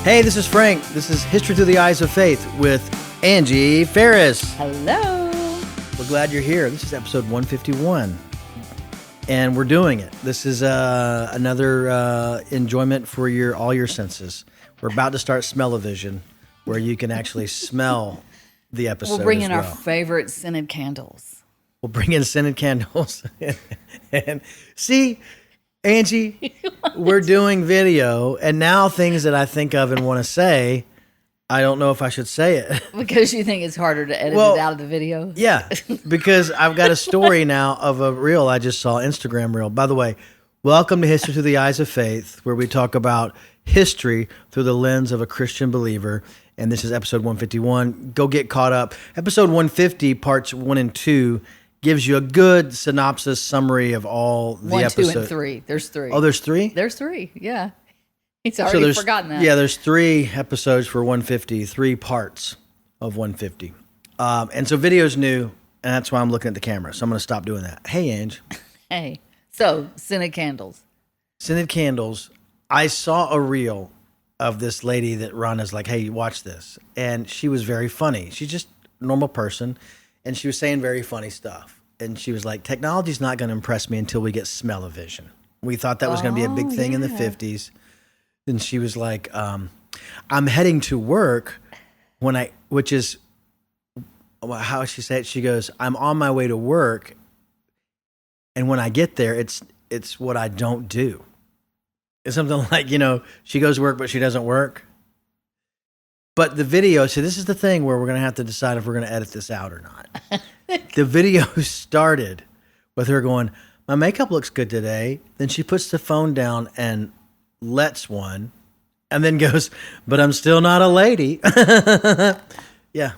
Hey, this is Frank. This is History Through the Eyes of Faith with Angie Ferris. Hello. We're glad you're here. This is episode 151, and we're doing it. This is another enjoyment for all your senses. We're about to start Smell-O-Vision, where you can actually smell the episode. We'll bring in as our well. favorite scented candles. We'll bring in scented candles. And see, Angie, we're doing video, and now things that I think of and want to say, I don't know if I should say it. Because you think it's harder to edit it out of the video? Yeah, because I've got a story now of a reel I just saw, Instagram reel. By the way, welcome to History Through the Eyes of Faith, where we talk about history through the lens of a Christian believer. And this is episode 151. Go get caught up. Episode 150, parts 1 and 2, gives you a good synopsis summary of all the episodes. 1, 2, and 3. There's 3. Oh, there's 3? There's 3, yeah. He's already forgotten that. Yeah, there's 3 episodes for 150, 3 parts of 150. And so video's new, and that's why I'm looking at the camera. So I'm going to stop doing that. Hey, Ange. Hey. So, scented candles. Scented candles. I saw a reel of this lady that Rhonda's like, hey, watch this. And she was very funny. She's just a normal person, and she was saying very funny stuff. And she was like, technology's not going to impress me until we get Smell-O-Vision. We thought that was going to be a big thing in the 50s. And she was like, I'm heading to work which is how she said it. She goes, I'm on my way to work. And when I get there, it's what I don't do. It's something like, she goes to work, but she doesn't work. But the video, so this is the thing where we're going to have to decide if we're going to edit this out or not. The video started with her going, my makeup looks good today. Then she puts the phone down and lets one, and then goes, but I'm still not a lady. Yeah.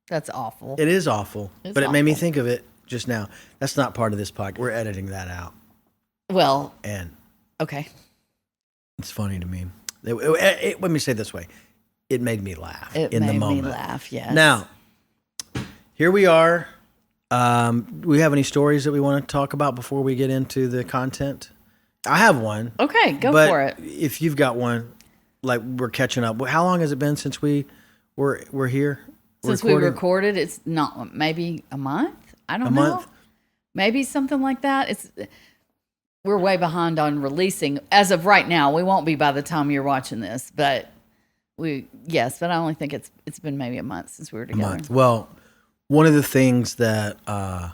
That's awful. It is awful. But it made me think of it just now. That's not part of this podcast. We're editing that out. Well. And. Okay. It's funny to me. Let me say it this way. It made me laugh in the moment. It made me laugh, yes. Now, here we are. Do we have any stories that we want to talk about before we get into the content? I have one. Okay, go for it. If you've got one, like we're catching up. How long has it been since we were here? Since we recorded, it's not maybe a month. I don't know. A month? Maybe something like that. We're way behind on releasing as of right now. We won't be by the time you're watching this, but but I only think it's been maybe a month since we were together. A month. Well, one of the things that I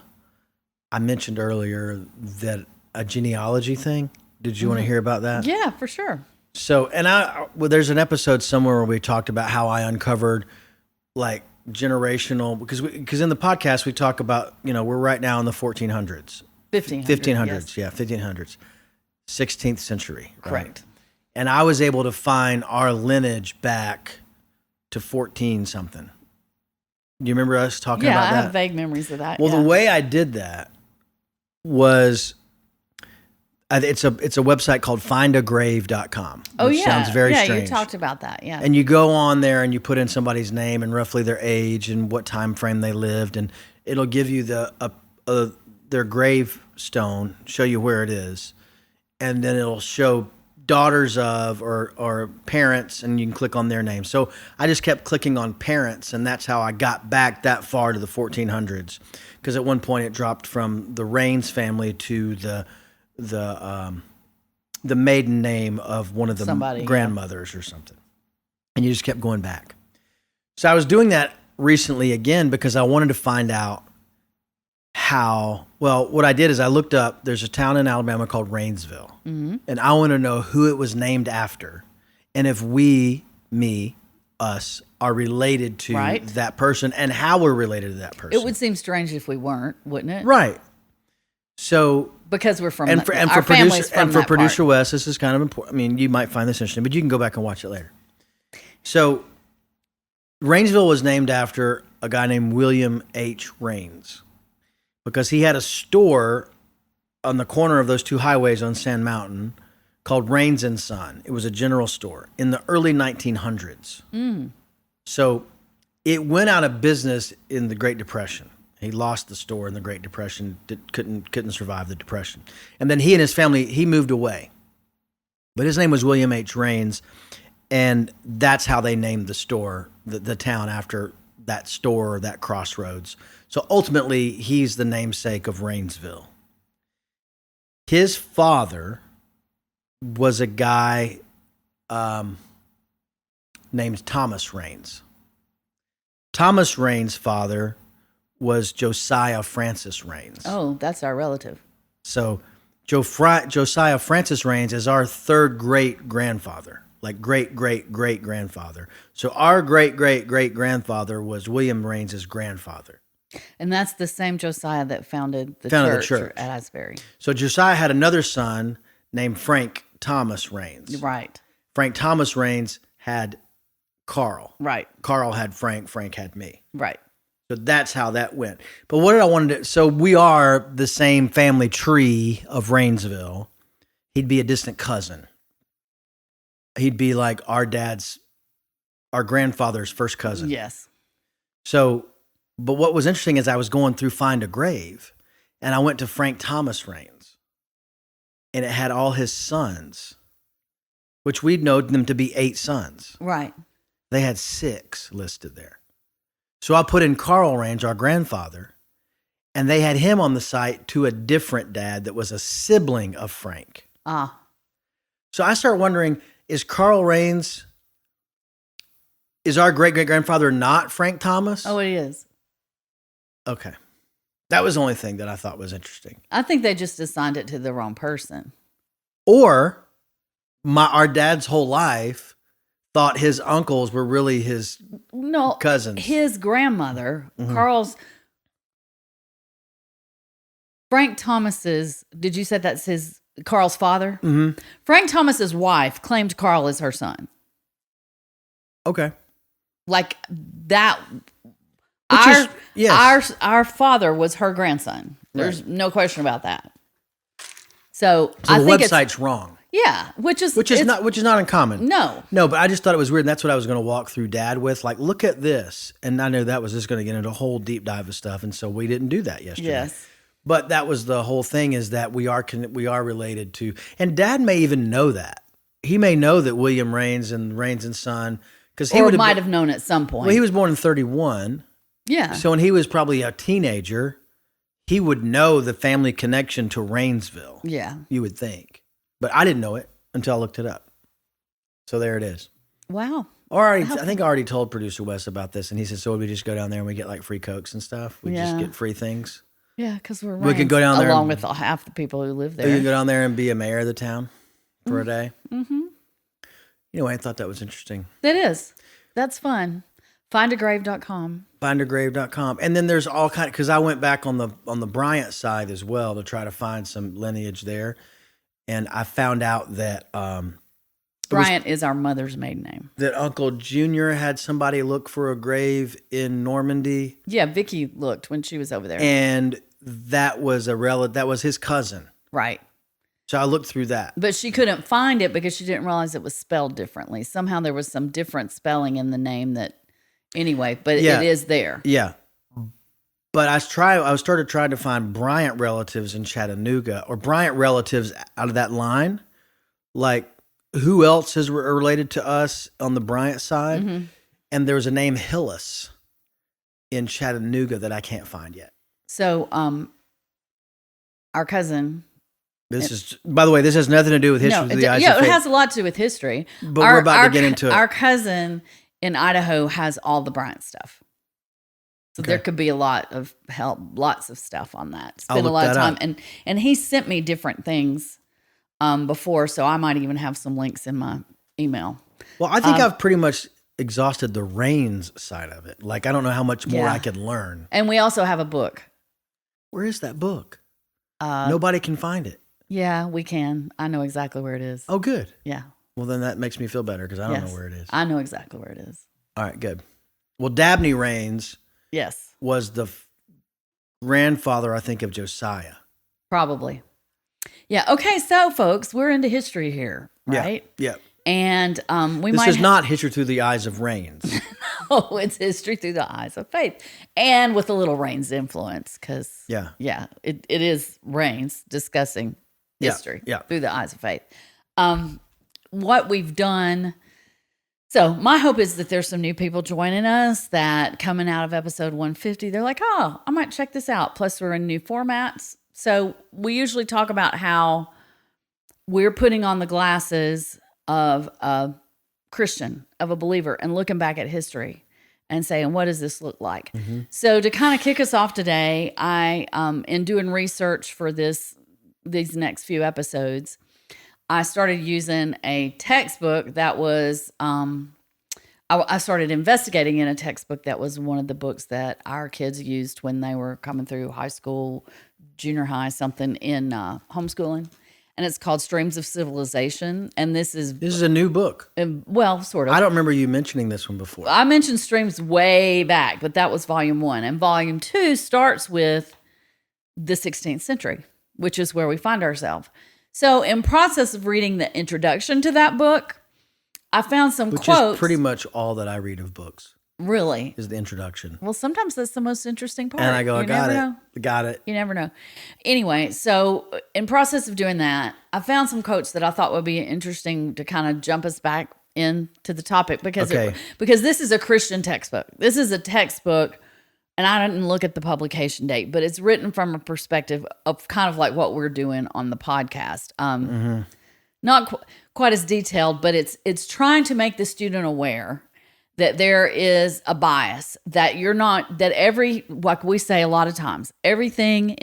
mentioned earlier, that a genealogy thing. Did you want to hear about that? Yeah, for sure. So, and there's an episode somewhere where we talked about how I uncovered like generational, because in the podcast we talk about, we're right now in the 1400s. 1500s, yes. 1500s. 16th century. Right? Correct. And I was able to find our lineage back to 14 something. Do you remember us talking about that? Yeah, I have vague memories of that. Well, the way I did that was, it's a website called findagrave.com. Oh, yeah. Sounds very strange. Yeah, you talked about that, yeah. And you go on there and you put in somebody's name and roughly their age and what time frame they lived, and it'll give you their gravestone, show you where it is, and then it'll show daughters of or parents, and you can click on their name. So I just kept clicking on parents, and that's how I got back that far to the 1400s. Because at one point it dropped from the Rains family to the maiden name of one of the grandmothers or something, and you just kept going back. So I was doing that recently again because I wanted to find out what I did is I looked up, there's a town in Alabama called Rainsville, and I want to know who it was named after, and if us, are related to that person, and how we're related to that person. It would seem strange if we weren't, wouldn't it? Right. So because we're from for producer Wes, this is kind of important. I mean, you might find this interesting, but you can go back and watch it later. So Rainsville was named after a guy named William H. Rains, because he had a store on the corner of those two highways on Sand Mountain called Rains and Son. It was a general store in the early 1900s. So it went out of business in the Great Depression. He lost the store in the Great Depression, couldn't survive the Depression. And then he and his family, he moved away. But his name was William H. Rains, And that's how they named the store, the town after that store or that crossroads. So ultimately, he's the namesake of Rainsville. His father was a guy named Thomas Rains. Thomas Rains' father was Josiah Francis Rains. Oh, that's our relative. So Josiah Francis Rains is our third great-grandfather, like great-great-great-grandfather. So our great-great-great-grandfather was William Rains' grandfather. And that's the same Josiah that founded the church at Asbury. So Josiah had another son named Frank Thomas Rains. Right. Frank Thomas Rains had Carl. Right. Carl had Frank. Frank had me. Right. So that's how that went. But what did I want to do? So we are the same family tree of Rainsville. He'd be a distant cousin. He'd be like our grandfather's first cousin. Yes. So, but what was interesting is I was going through Find a Grave, and I went to Frank Thomas Rains, and it had all his sons, which we'd known them to be 8 sons. Right. They had 6 listed there. So I put in Carl Rains, our grandfather, and they had him on the site to a different dad that was a sibling of Frank. Ah. So I started wondering, is Carl Rains, is our great-great-grandfather not Frank Thomas? Oh, it is. Okay. That was the only thing that I thought was interesting. I think they just assigned it to the wrong person. Or our dad's whole life thought his uncles were really his cousins. His grandmother, Frank Thomas's, did you say that's Carl's father? Mm-hmm. Frank Thomas's wife claimed Carl as her son. Okay. Like that. Our father was her grandson. There's no question about that. So I the think website's wrong. Yeah, which is not uncommon. No, but I just thought it was weird, and that's what I was going to walk through Dad with. Like, look at this, and I knew that was just going to get into a whole deep dive of stuff, and so we didn't do that yesterday. Yes, but that was the whole thing: is that we are related to, and Dad may even know that. He may know that William Rains and Son, because he might have known at some point. Well, he was born in 1931. Yeah. So when he was probably a teenager, he would know the family connection to Rainsville. Yeah. You would think. But I didn't know it until I looked it up. So there it is. Wow. I think I already told producer Wes about this, and he said, so would we just go down there and we get like free Cokes and stuff? We just get free things? Yeah, because we could go down there along with half the people who live there. We could go down there and be a mayor of the town for a day. Mm-hmm. Anyway, I thought that was interesting. That is. That's fun. Findagrave.com. Findagrave.com. And then there's all kind of, because I went back on the Bryant side as well to try to find some lineage there. And I found out that Bryant is our mother's maiden name. That Uncle Junior had somebody look for a grave in Normandy. Yeah, Vicky looked when she was over there. And that was that was his cousin. Right. So I looked through that. But she couldn't find it because she didn't realize it was spelled differently. Somehow there was some different spelling in the name anyway, but it is there. Yeah. But I started trying to find Bryant relatives in Chattanooga, or Bryant relatives out of that line. Like, who else is related to us on the Bryant side? Mm-hmm. And there's a name Hillis in Chattanooga that I can't find yet. So, our cousin... This is, by the way, this has nothing to do with history. It has a lot to do with history. But we're about to get into it. Our cousin in Idaho has all the Bryant stuff. So there could be a lot of help, lots of stuff on that. Spend a lot of time. And he sent me different things before, so I might even have some links in my email. Well, I think I've pretty much exhausted the Rains side of it. Like, I don't know how much more I can learn. And we also have a book. Where is that book? Nobody can find it. Yeah, we can. I know exactly where it is. Oh, good. Yeah. Well, then that makes me feel better because I don't know where it is. I know exactly where it is. All right, good. Well, Dabney Rains was the grandfather, I think, of Josiah. Probably. Yeah. Okay, so, folks, we're into history here, right? Yeah. And This is not history through the eyes of Rains. Oh, it's history through the eyes of faith. And with a little Rains influence, because, it is Rains discussing history through the eyes of faith. What we've done So my hope is that there's some new people joining us that coming out of episode 150, they're like, oh, I might check this out. Plus we're in new formats. So we usually talk about how we're putting on the glasses of a Christian, of a believer, and looking back at history and saying, what does this look like? Mm-hmm. So to kind of kick us off today, I, in doing research for these next few episodes, I started using a textbook that was, I started investigating in a textbook that was one of the books that our kids used when they were coming through high school, junior high, something in homeschooling. And it's called Streams of Civilization. And this is a new book. Well, sort of. I don't remember you mentioning this one before. I mentioned Streams way back, but that was volume 1. And volume 2 starts with the 16th century, which is where we find ourselves. So in process of reading the introduction to that book, I found some quotes. Which is pretty much all that I read of books. Really? Is the introduction. Well, sometimes that's the most interesting part. And I go, I got it. Got it. You never know. Anyway, so in process of doing that, I found some quotes that I thought would be interesting to kind of jump us back into the topic because this is a Christian textbook. This is a textbook, and I didn't look at the publication date, but it's written from a perspective of kind of like what we're doing on the podcast. Not quite as detailed, but it's trying to make the student aware that there is a bias, that you're not, that like we say a lot of times, everything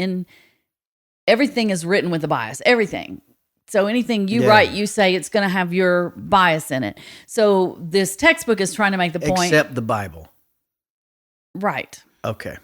is written with a bias, everything. So anything you write, you say it's going to have your bias in it. So this textbook is trying to make the point. Except the Bible. Right. Okay.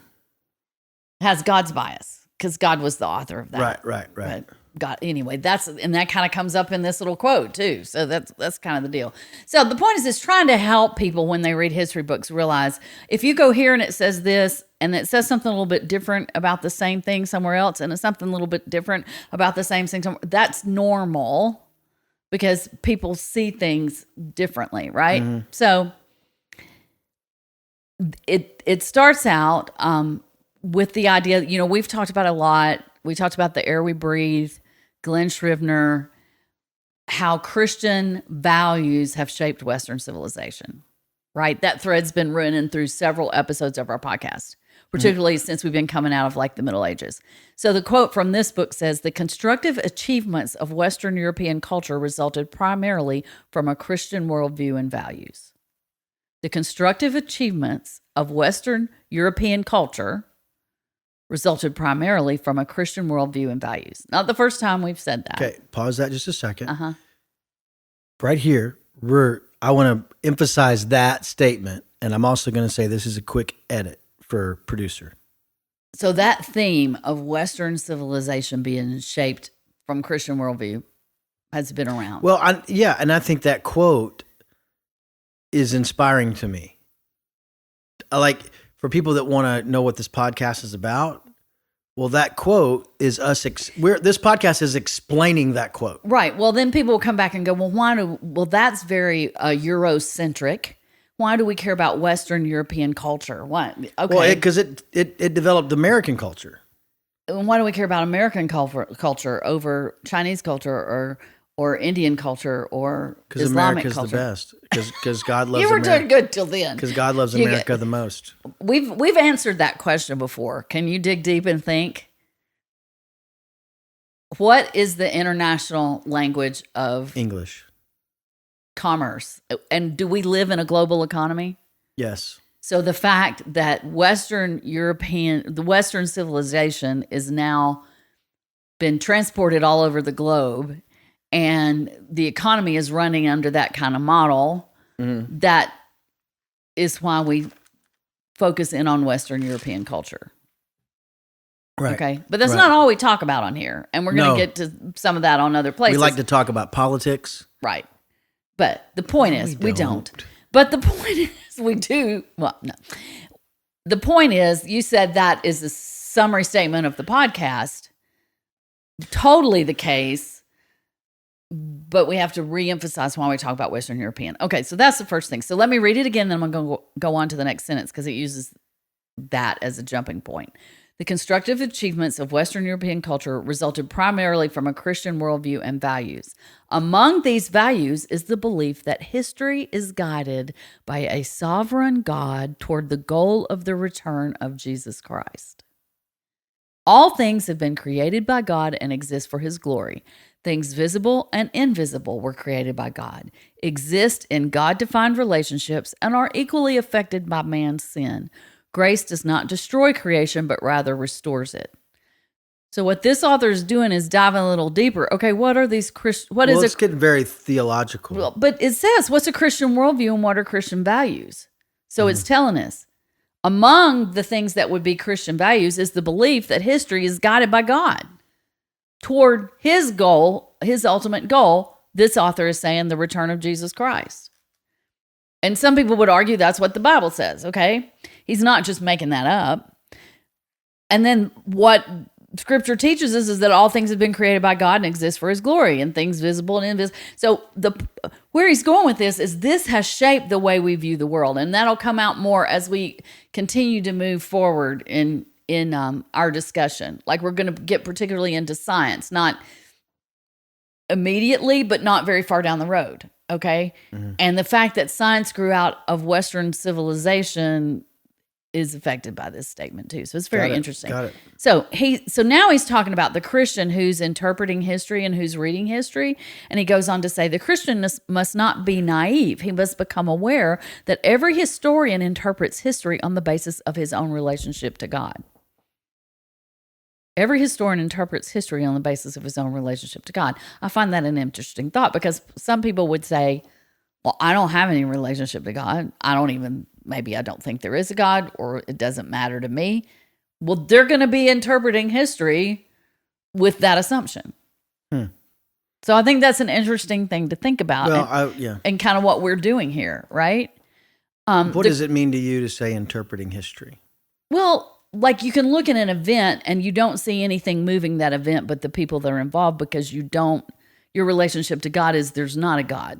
Has God's bias because God was the author of that. Right. But God, anyway, that kind of comes up in this little quote too. So that's kind of the deal. So the point is, it's trying to help people when they read history books realize if you go here and it says this, and it says something a little bit different about the same thing somewhere else, and it's something a little bit different about the same thing, that's normal because people see things differently, right? Mm-hmm. So it starts out with the idea, we've talked about a lot. We talked about the air we breathe, Glenn Scrivener, how Christian values have shaped Western civilization, right? That thread's been running through several episodes of our podcast, particularly since we've been coming out of like the Middle Ages. So the quote from this book says, the constructive achievements of Western European culture resulted primarily from a Christian worldview and values. The constructive achievements of Western European culture resulted primarily from a Christian worldview and values. Not the first time we've said that. Okay, pause that just a second. Uh-huh. Right here, I want to emphasize that statement, and I'm also going to say this is a quick edit for producer. So that theme of Western civilization being shaped from Christian worldview has been around. Well, and I think that quote is inspiring to me. For people that want to know what this podcast is about, well, that quote is us. This podcast is explaining that quote, right? Well, then people will come back and go, "Well, that's very Eurocentric. Why do we care about Western European culture? What? Okay, well, because it developed American culture. And why do we care about American culture over Chinese culture or Indian culture or Islamic culture? Because America's the best. Because God loves. You were doing good till then. Because God loves America the most. We've answered that question before. Can you dig deep and think? What is the international language of English? Commerce. And do we live in a global economy? Yes. So the fact that the Western civilization is now been transported all over the globe, and the economy is running under that kind of model, that is why we focus in on Western European culture. Right. Okay. But that's not all we talk about on here. And we're going to get to some of that on other places. We like to talk about politics. Right. But the point is, we don't. But the point is, we do. Well, no. The point is, you said that is a summary statement of the podcast. Totally the case. But we have to reemphasize why we talk about Western European. Okay, so that's the first thing. So let me read it again, then I'm going to go on to the next sentence because it uses that as a jumping point. The constructive achievements of Western European culture resulted primarily from a Christian worldview and values. Among these values is the belief that history is guided by a sovereign God toward the goal of the return of Jesus Christ. All things have been created by God and exist for his glory. Things visible and invisible were created by God, exist in God-defined relationships, and are equally affected by man's sin. Grace does not destroy creation, but rather restores it. So what this author is doing is diving a little deeper. Okay, what are these Christian? It's getting very theological. Well, but it says, what's a Christian worldview and what are Christian values? So it's telling us, among the things that would be Christian values is the belief that history is guided by God toward his goal, his ultimate goal. This author is saying the return of Jesus Christ. And some people would argue that's what the Bible says, okay? He's not just making that up. And then what Scripture teaches us is that all things have been created by God and exist for his glory, and things visible and invisible. So where he's going with this has shaped the way we view the world, and that'll come out more as we continue to move forward in our discussion. Like we're going to get particularly into science, not immediately, but not very far down the road. Okay. Mm-hmm. And the fact that science grew out of Western civilization is affected by this statement too. So it's very interesting. Got it. So now he's talking about the Christian who's interpreting history and who's reading history. And he goes on to say the Christian must not be naive. He must become aware that every historian interprets history on the basis of his own relationship to God. Every historian interprets history on the basis of his own relationship to God. I find that an interesting thought because some people would say, well, I don't have any relationship to God. Maybe I don't think there is a God, or it doesn't matter to me. Well, they're going to be interpreting history with that assumption. So I think that's an interesting thing to think about and kind of what we're doing here, right? What does it mean to you to say interpreting history? Well, like you can look at an event and you don't see anything moving that event but the people that are involved because your relationship to God is there's not a God.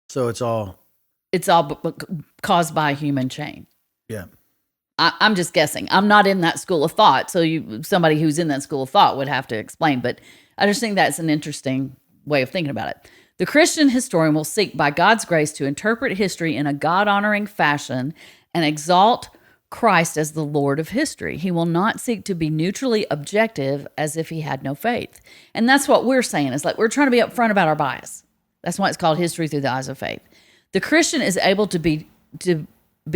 So it's all caused by a human chain. Yeah. I'm just guessing. I'm not in that school of thought. So somebody who's in that school of thought would have to explain. But I just think that's an interesting way of thinking about it. The Christian historian will seek by God's grace to interpret history in a God-honoring fashion and exalt Christ as the Lord of history. He will not seek to be neutrally objective as if he had no faith. And that's what we're saying. It's like we're trying to be upfront about our bias. That's why it's called history through the eyes of faith. The Christian is able to be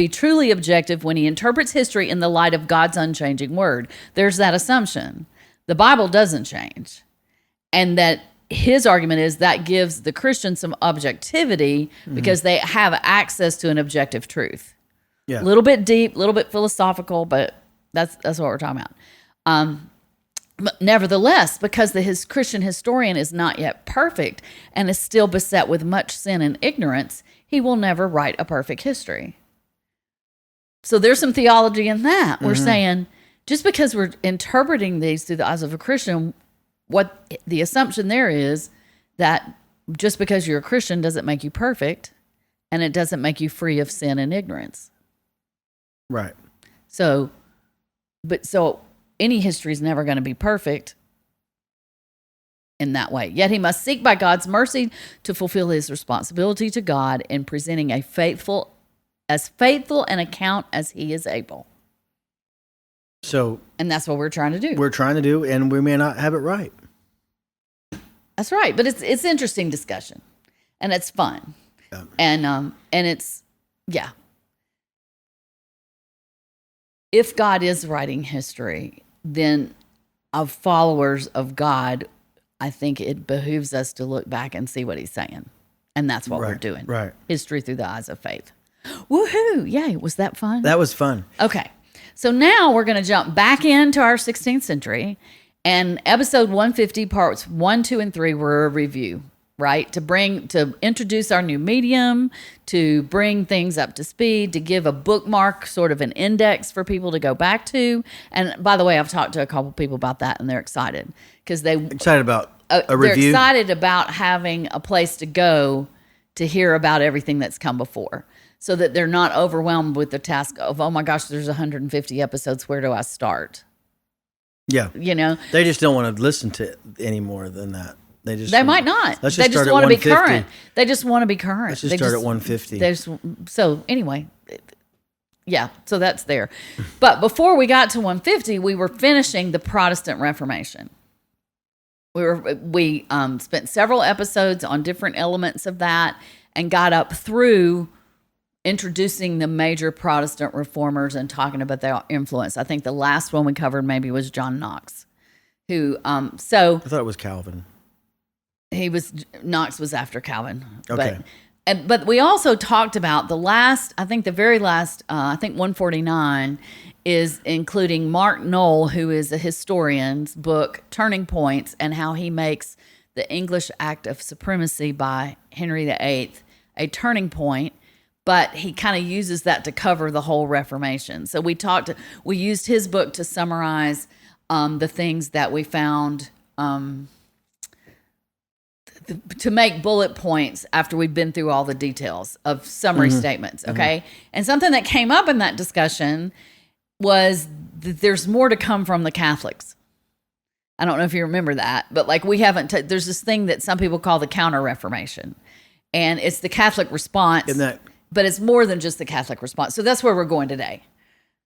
truly objective when he interprets history in the light of God's unchanging word. There's that assumption. The Bible doesn't change. And that his argument is that gives the Christian some objectivity because they have access to an objective truth. Yeah. A little bit deep, a little bit philosophical, but that's what we're talking about. But nevertheless, because his Christian historian is not yet perfect and is still beset with much sin and ignorance, he will never write a perfect history. So there's some theology in that. We're saying just because we're interpreting these through the eyes of a Christian, what the assumption there is that just because you're a Christian doesn't make you perfect, and it doesn't make you free of sin and ignorance. Right. So any history is never going to be perfect in that way. Yet he must seek by God's mercy to fulfill his responsibility to God in presenting as faithful an account as he is able. And that's what we're trying to do. We're trying to do, and we may not have it right. That's right, but it's interesting discussion, and it's fun, and it's If God is writing history, then of followers of God, I think it behooves us to look back and see what he's saying. And that's what we're doing. Right. History through the eyes of faith. Woohoo! Yay. Was that fun? That was fun. Okay. So now we're going to jump back into our 16th century. And episode 150, parts 1, 2, and 3 were a review, right? To introduce our new medium, to bring things up to speed, to give a bookmark, sort of an index for people to go back to. And by the way, I've talked to a couple people about that, and they're excited because excited about a review. They're excited about having a place to go to hear about everything that's come before. so that they're not overwhelmed with the task of, oh my gosh, there's 150 episodes. Where do I start? Yeah. They just don't want to listen to any more than that. They might not. Let's they just start just at want to be 150. current. They just want to be current. Let's just start at 150. So anyway, yeah, so that's there. But before we got to 150, we were finishing the Protestant Reformation. We spent several episodes on different elements of that and got up through introducing the major Protestant reformers and talking about their influence. I think the last one we covered maybe was John Knox, who I thought it was Calvin. Knox was after Calvin. Okay. But we also talked about the very last, 149 is including Mark Knoll, who is a historian's book, Turning Points, and how he makes the English Act of Supremacy by Henry VIII a turning point, but he kind of uses that to cover the whole Reformation. So we used his book to summarize the things that we found, to make bullet points after we've been through all the details of summary statements, okay? And something that came up in that discussion was that there's more to come from the Catholics. I don't know if you remember that, but like we haven't, there's this thing that some people call the Counter-Reformation, and it's the Catholic response, but it's more than just the Catholic response. So that's where we're going today.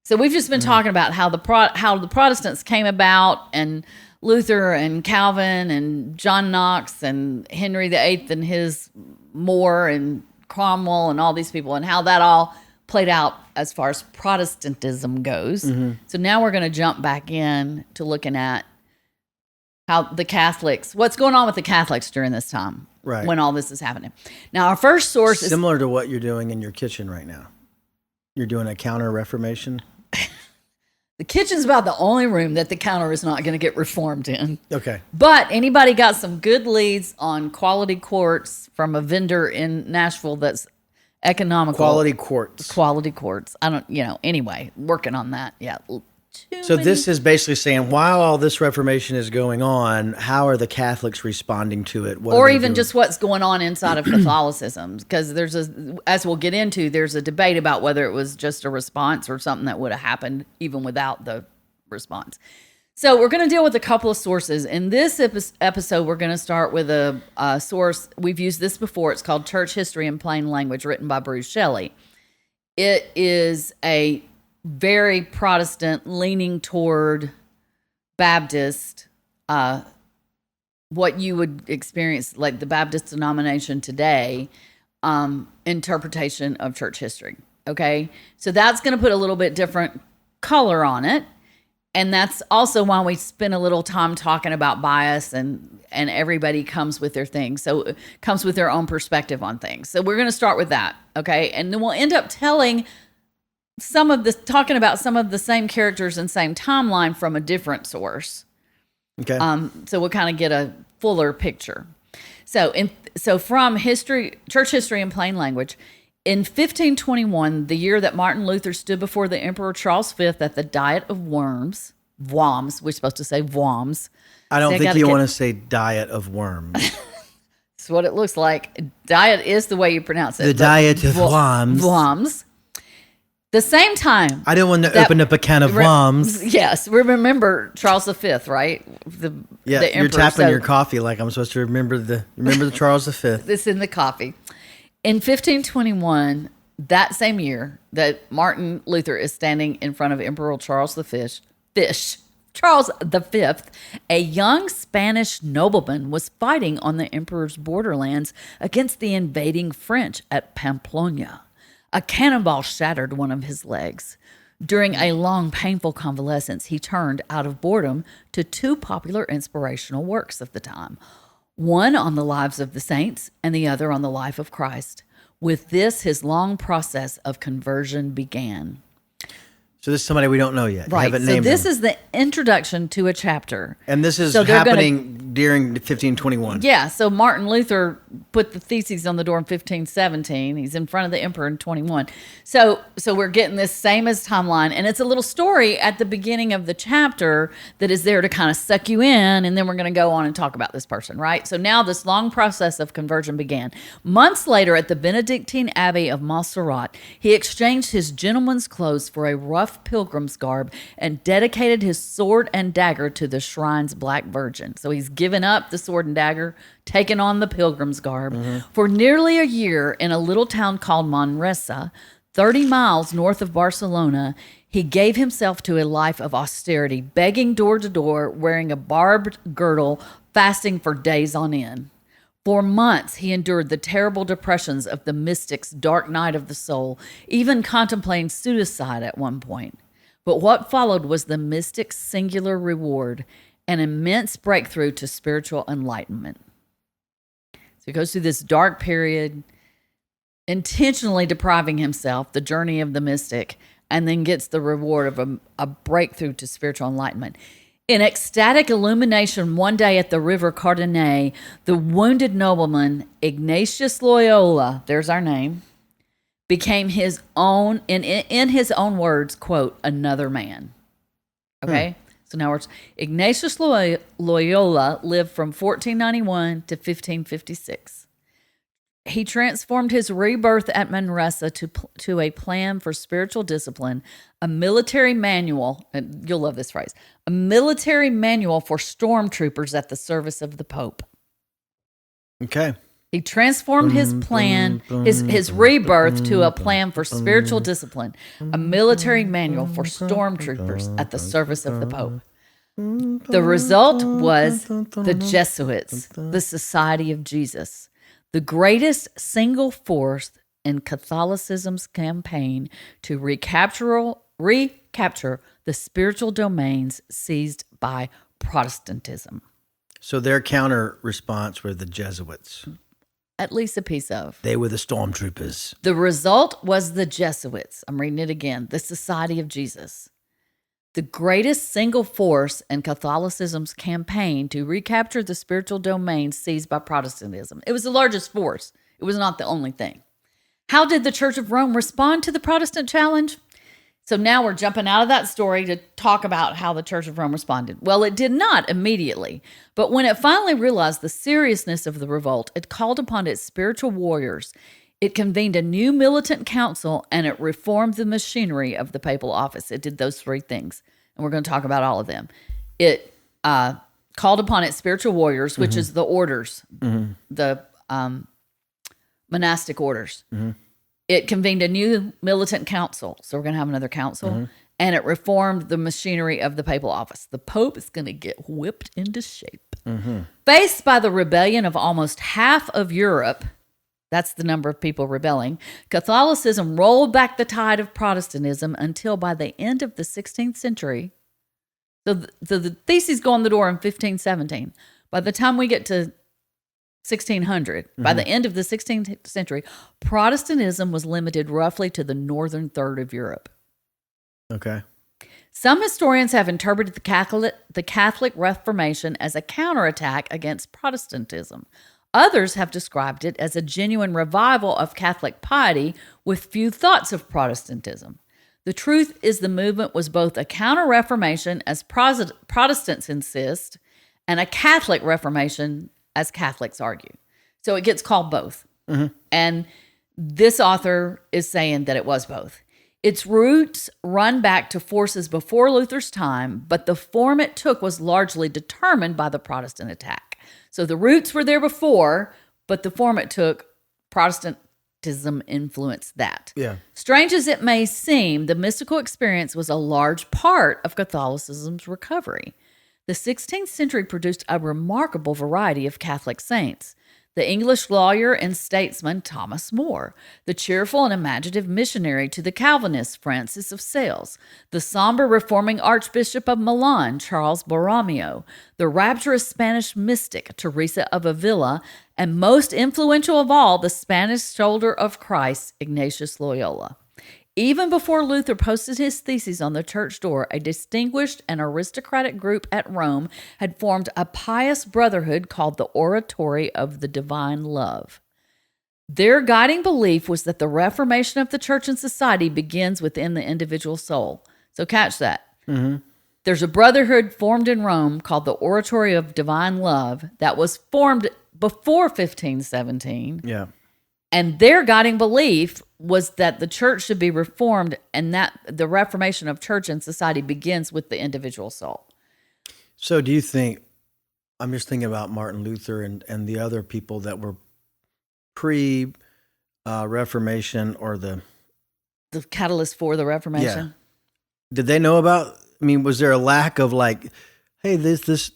So we've just been talking about how the Protestants came about, and Luther and Calvin and John Knox and Henry VIII and his More and Cromwell and all these people, and how that all played out as far as Protestantism goes. So now we're going to jump back in to looking at how the Catholics, what's going on with the Catholics during this time, right, when all this is happening. Now, our first source is similar to what you're doing in your kitchen right now. You're doing a Counter-Reformation. The kitchen's about the only room that the counter is not going to get reformed in. Okay. But anybody got some good leads on quality quartz from a vendor in Nashville that's economical? Quality quartz. I don't, anyway, working on that. Yeah. So this is basically saying, while all this Reformation is going on, how are the Catholics responding to it? Or even just what's going on inside of Catholicism? Because as we'll get into, there's a debate about whether it was just a response or something that would have happened even without the response. So we're going to deal with a couple of sources. In this episode, we're going to start with a source. We've used this before. It's called Church History in Plain Language, written by Bruce Shelley. It is a very Protestant, leaning toward Baptist, what you would experience like the Baptist denomination today, interpretation of church history. Okay, so that's going to put a little bit different color on it, and that's also why we spend a little time talking about bias, and everybody comes with their thing, so comes with their own perspective on things. So we're going to start with that, okay, and then we'll end up talking about some of the same characters and same timeline from a different source. Okay. So we'll kind of get a fuller picture. So from church history in plain language, in 1521, the year that Martin Luther stood before the Emperor Charles V at the Diet of Worms, we're supposed to say Worms. I don't think you want to say Diet of Worms. That's what it looks like. Diet is the way you pronounce it. The Diet of Worms. Worms. The same time. I didn't want to open up a can of worms. Yes. We remember Charles V, right? The emperor. You're tapping your coffee like I'm supposed to remember the Charles V. It's in the coffee. In 1521, that same year that Martin Luther is standing in front of Emperor Charles V, a young Spanish nobleman was fighting on the emperor's borderlands against the invading French at Pamplona. A cannonball shattered one of his legs. During a long, painful convalescence, he turned out of boredom to two popular inspirational works of the time, one on the lives of the saints and the other on the life of Christ. With this, his long process of conversion began. So this is somebody we don't know yet. Right. Haven't named this him. is the introduction to a chapter. And this is happening during 1521. Yeah. So Martin Luther put the theses on the door in 1517. He's in front of the emperor in 21. So we're getting this same as timeline, and it's a little story at the beginning of the chapter that is there to kind of suck you in, and then we're going to go on and talk about this person, right? So now this long process of conversion began. Months later, at the Benedictine Abbey of Montserrat, he exchanged his gentleman's clothes for a rough pilgrim's garb and dedicated his sword and dagger to the shrine's Black Virgin. So he's given up the sword and dagger, taken on the pilgrim's garb. For nearly a year in a little town called Manresa, 30 miles north of Barcelona, he gave himself to a life of austerity, begging door to door, wearing a barbed girdle, fasting for days on end. For months, he endured the terrible depressions of the mystic's dark night of the soul, even contemplating suicide at one point. But what followed was the mystic's singular reward, an immense breakthrough to spiritual enlightenment. So he goes through this dark period, intentionally depriving himself, the journey of the mystic, and then gets the reward of a breakthrough to spiritual enlightenment. In ecstatic illumination one day at the river Cardinay, the wounded nobleman, Ignatius Loyola, there's our name, became his own, in his own words, quote, another man. Okay? So now Ignatius Loyola lived from 1491 to 1556. He transformed his rebirth at Manresa to a plan for spiritual discipline, a military manual, and you'll love this phrase, a military manual for stormtroopers at the service of the Pope. Okay. He transformed his plan, his rebirth to a plan for spiritual discipline, a military manual for stormtroopers at the service of the Pope. The result was the Jesuits, the Society of Jesus, the greatest single force in Catholicism's campaign to recapture the spiritual domains seized by Protestantism. So their counter response were the Jesuits. At least a piece of. They were the stormtroopers. The result was the Jesuits. I'm reading it again. The Society of Jesus. The greatest single force in Catholicism's campaign to recapture the spiritual domain seized by Protestantism. It was the largest force. It was not the only thing. How did the Church of Rome respond to the Protestant challenge? So now we're jumping out of that story to talk about how the Church of Rome responded. Well, it did not immediately, but when it finally realized the seriousness of the revolt, it called upon its spiritual warriors. It convened a new militant council, and it reformed the machinery of the papal office. It did those three things, and we're going to talk about all of them. It called upon its spiritual warriors, which is the orders, the monastic orders. It convened a new militant council. So we're going to have another council. And it reformed the machinery of the papal office. The Pope is going to get whipped into shape. Faced by the rebellion of almost half of Europe, that's the number of people rebelling, Catholicism rolled back the tide of Protestantism until by the end of the 16th century. So the theses go on the door in 1517. By the time we get to 1600, by the end of the 16th century, Protestantism was limited roughly to the northern third of Europe. Okay. Some historians have interpreted the Catholic Reformation as a counterattack against Protestantism. Others have described it as a genuine revival of Catholic piety with few thoughts of Protestantism. The truth is the movement was both a counter-reformation, as Protestants insist, and a Catholic Reformation, as Catholics argue. So it gets called both. And this author is saying that it was both. Its roots run back to forces before Luther's time, but the form it took was largely determined by the Protestant attack. So the roots were there before, but the form it took, Protestantism influenced that. Yeah. Strange as it may seem, the mystical experience was a large part of Catholicism's recovery. The 16th century produced a remarkable variety of Catholic saints. The English lawyer and statesman Thomas More, the cheerful and imaginative missionary to the Calvinists Francis of Sales, the somber reforming Archbishop of Milan Charles Borromeo, the rapturous Spanish mystic Teresa of Avila, and most influential of all, the Spanish soldier of Christ Ignatius Loyola. Even before Luther posted his theses on the church door, a distinguished and aristocratic group at Rome had formed a pious brotherhood called the Oratory of the Divine Love. Their guiding belief was that the reformation of the church and society begins within the individual soul. So catch that. Mm-hmm. There's a brotherhood formed in Rome called the Oratory of Divine Love that was formed before 1517. Yeah. And their guiding belief was that the church should be reformed and that the reformation of church and society begins with the individual soul. So do you think, I'm just thinking about Martin Luther and the other people that were pre-Reformation or the catalyst for the Reformation? Yeah. Did they know about, I mean, was there a lack of like, hey, this was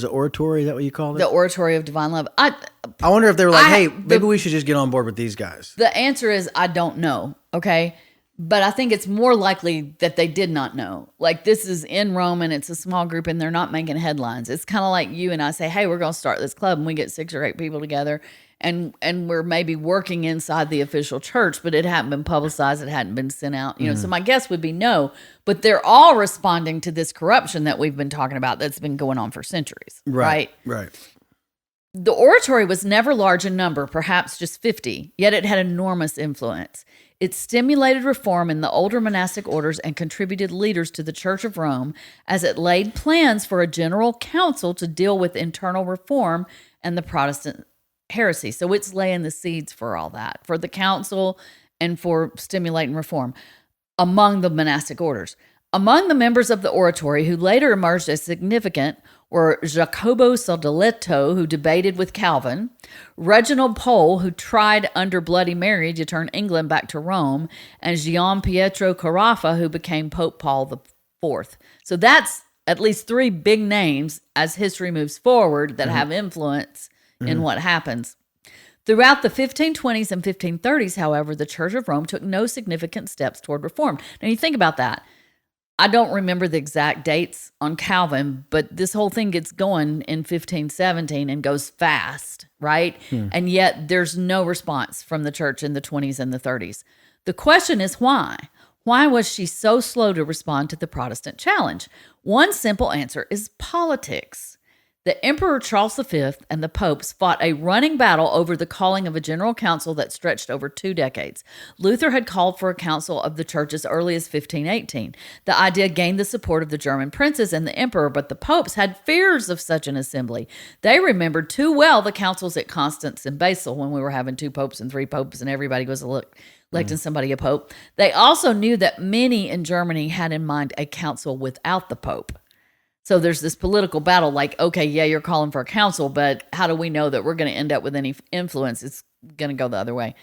it oratory? Is that what you called it? The Oratory of Divine Love. I wonder if they were like, hey, maybe we should just get on board with these guys. The answer is I don't know, okay? But I think it's more likely that they did not know. Like, this is in Rome, and it's a small group, and they're not making headlines. It's kind of like you and I say, hey, we're going to start this club, and we get 6 or 8 people together, and we're maybe working inside the official church, but it hadn't been publicized, it hadn't been sent out. You know, so my guess would be no. But they're all responding to this corruption that we've been talking about that's been going on for centuries, right? Right. The oratory was never large in number, perhaps just 50, yet it had enormous influence. It stimulated reform in the older monastic orders and contributed leaders to the Church of Rome as it laid plans for a general council to deal with internal reform and the Protestant heresy. So it's laying the seeds for all that, for the council and for stimulating reform among the monastic orders. Among the members of the oratory who later emerged as significant were Jacobo Saldoletto, who debated with Calvin, Reginald Pole, who tried under Bloody Mary to turn England back to Rome, and Gian Pietro Carafa, who became Pope Paul IV. So that's at least 3 big names as history moves forward that have influence in what happens. Throughout the 1520s and 1530s, however, the Church of Rome took no significant steps toward reform. Now, you think about that. I don't remember the exact dates on Calvin, but this whole thing gets going in 1517 and goes fast, right? And yet there's no response from the church in the 20s and the 30s. The question is why? Why was she so slow to respond to the Protestant challenge? One simple answer is politics. The Emperor Charles V and the popes fought a running battle over the calling of a general council that stretched over 2 decades. Luther had called for a council of the church as early as 1518. The idea gained the support of the German princes and the emperor, but the popes had fears of such an assembly. They remembered too well the councils at Constance and Basel when we were having 2 popes and 3 popes and everybody was electing somebody a pope. They also knew that many in Germany had in mind a council without the pope. So there's this political battle like, okay, yeah, you're calling for a council, but how do we know that we're going to end up with any influence? It's going to go the other way.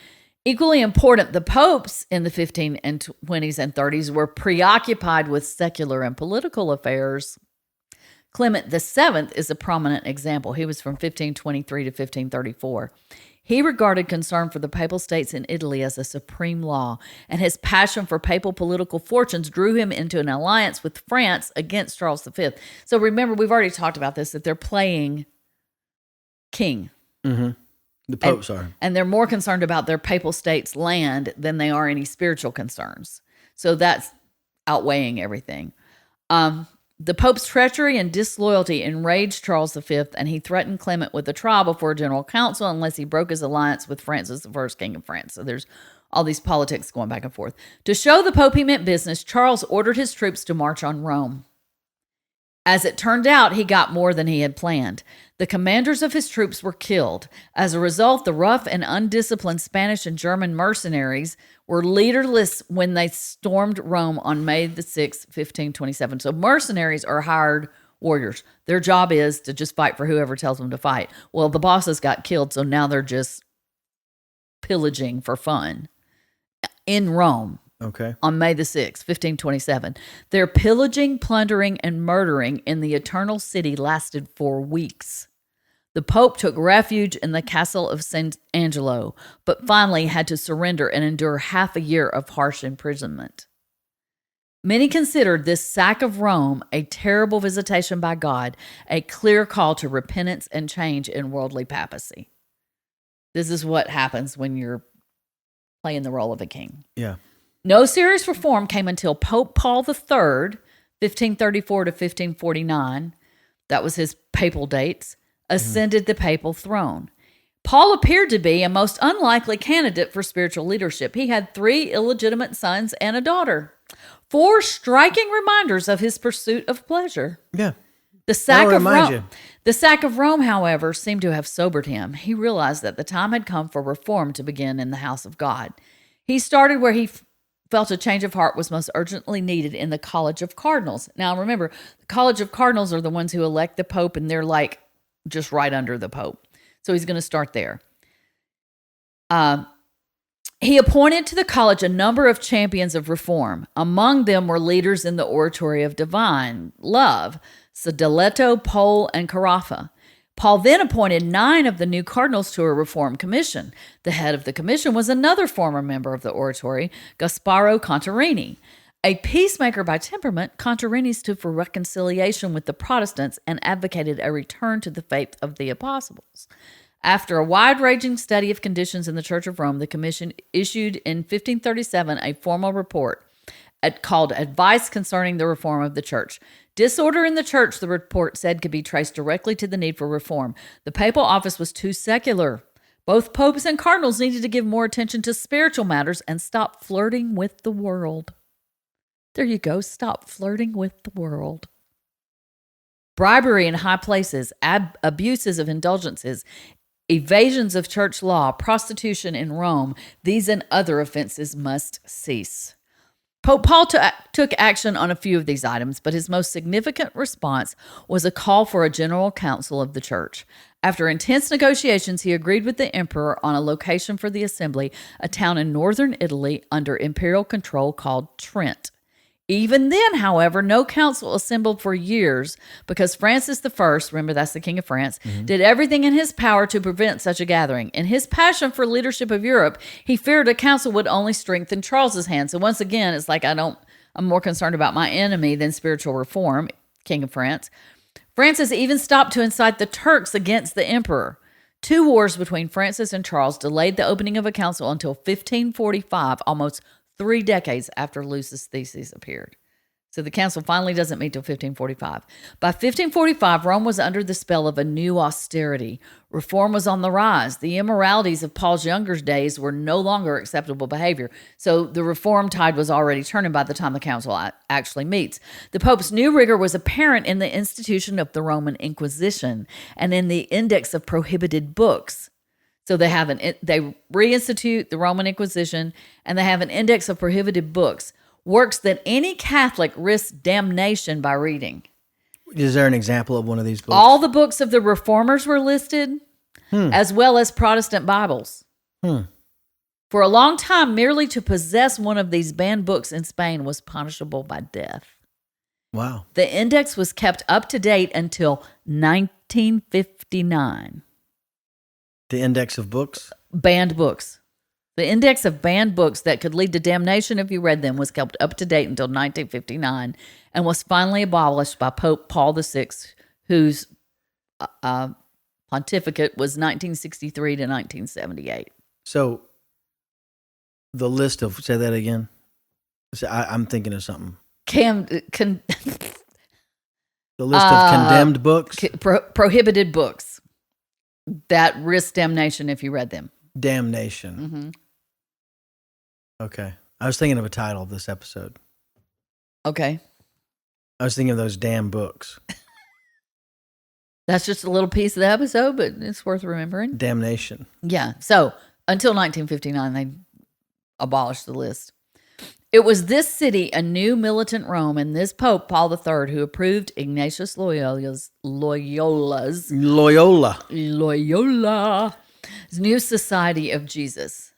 Equally important, the popes in the 15 and 20s and 30s were preoccupied with secular and political affairs. Clement VII is a prominent example. He was from 1523 to 1534. He regarded concern for the papal states in Italy as a supreme law, and his passion for papal political fortunes drew him into an alliance with France against Charles V. So remember, we've already talked about this, that they're playing king. The popes are. And they're more concerned about their papal states' land than they are any spiritual concerns. So that's outweighing everything. The Pope's treachery and disloyalty enraged Charles V, and he threatened Clement with a trial before a general council unless he broke his alliance with Francis I, King of France. So there's all these politics going back and forth. To show the Pope he meant business, Charles ordered his troops to march on Rome. As it turned out, he got more than he had planned. The commanders of his troops were killed. As a result, the rough and undisciplined Spanish and German mercenaries were leaderless when they stormed Rome on May the 6th, 1527. So mercenaries are hired warriors. Their job is to just fight for whoever tells them to fight. Well, the bosses got killed, so now they're just pillaging for fun in Rome. Okay. On May the 6th, 1527. Their pillaging, plundering, and murdering in the Eternal City lasted for weeks. The Pope took refuge in the castle of St. Angelo, but finally had to surrender and endure half a year of harsh imprisonment. Many considered this sack of Rome a terrible visitation by God, a clear call to repentance and change in worldly papacy. This is what happens when you're playing the role of a king. Yeah. No serious reform came until Pope Paul III, 1534 to 1549, that was his papal dates, ascended the papal throne. Paul appeared to be a most unlikely candidate for spiritual leadership. He had 3 illegitimate sons and a daughter. 4 striking reminders of his pursuit of pleasure. Yeah. The sack of Rome, however, seemed to have sobered him. He realized that the time had come for reform to begin in the house of God. He started where he felt a change of heart was most urgently needed, in the College of Cardinals. Now, remember, the College of Cardinals are the ones who elect the Pope, and they're like just right under the Pope. So he's going to start there. He appointed to the college a number of champions of reform. Among them were leaders in the oratory of divine love, Sadoleto, Pole, and Carafa. Paul then appointed 9 of the new cardinals to a reform commission. The head of the commission was another former member of the oratory, Gasparo Contarini. A peacemaker by temperament, Contarini stood for reconciliation with the Protestants and advocated a return to the faith of the apostles. After a wide-ranging study of conditions in the Church of Rome, the commission issued in 1537 a formal report called Advice Concerning the Reform of the Church. Disorder in the church, the report said, could be traced directly to the need for reform. The papal office was too secular. Both popes and cardinals needed to give more attention to spiritual matters and stop flirting with the world. There you go. Stop flirting with the world. Bribery in high places, abuses of indulgences, evasions of church law, prostitution in Rome, these and other offenses must cease. Pope Paul took action on a few of these items, but his most significant response was a call for a general council of the church. After intense negotiations, he agreed with the emperor on a location for the assembly, a town in northern Italy under imperial control called Trent. Even then, however, no council assembled for years because Francis I, remember that's the King of France, did everything in his power to prevent such a gathering. In his passion for leadership of Europe, he feared a council would only strengthen Charles's hand. So once again, it's like I'm more concerned about my enemy than spiritual reform, King of France. Francis even stopped to incite the Turks against the emperor. 2 wars between Francis and Charles delayed the opening of a council until 1545, almost 3 decades after Lucis' theses appeared. So the council finally doesn't meet till 1545. By 1545, Rome was under the spell of a new austerity. Reform was on the rise. The immoralities of Paul's younger days were no longer acceptable behavior. So the reform tide was already turning by the time the council actually meets. The Pope's new rigor was apparent in the institution of the Roman Inquisition and in the index of prohibited books. So they reinstitute the Roman Inquisition, and they have an index of prohibited books, works that any Catholic risks damnation by reading. Is there an example of one of these books? All the books of the Reformers were listed, as well as Protestant Bibles. For a long time, merely to possess one of these banned books in Spain was punishable by death. Wow. The index was kept up to date until 1959. The index of books? Banned books. The index of banned books that could lead to damnation if you read them was kept up to date until 1959 and was finally abolished by Pope Paul VI, whose pontificate was 1963 to 1978. So the list of, say that again. I'm thinking of something. The list of condemned books? Prohibited books that risk damnation if you read them. Damnation. Mm-hmm. Okay. I was thinking of a title of this episode. Okay. I was thinking of those damn books. That's just a little piece of the episode, but it's worth remembering. Damnation. Yeah. So until 1959, they abolished the list. It was this city, a new militant Rome, and this Pope, Paul III, who approved Ignatius Loyola's new Society of Jesus.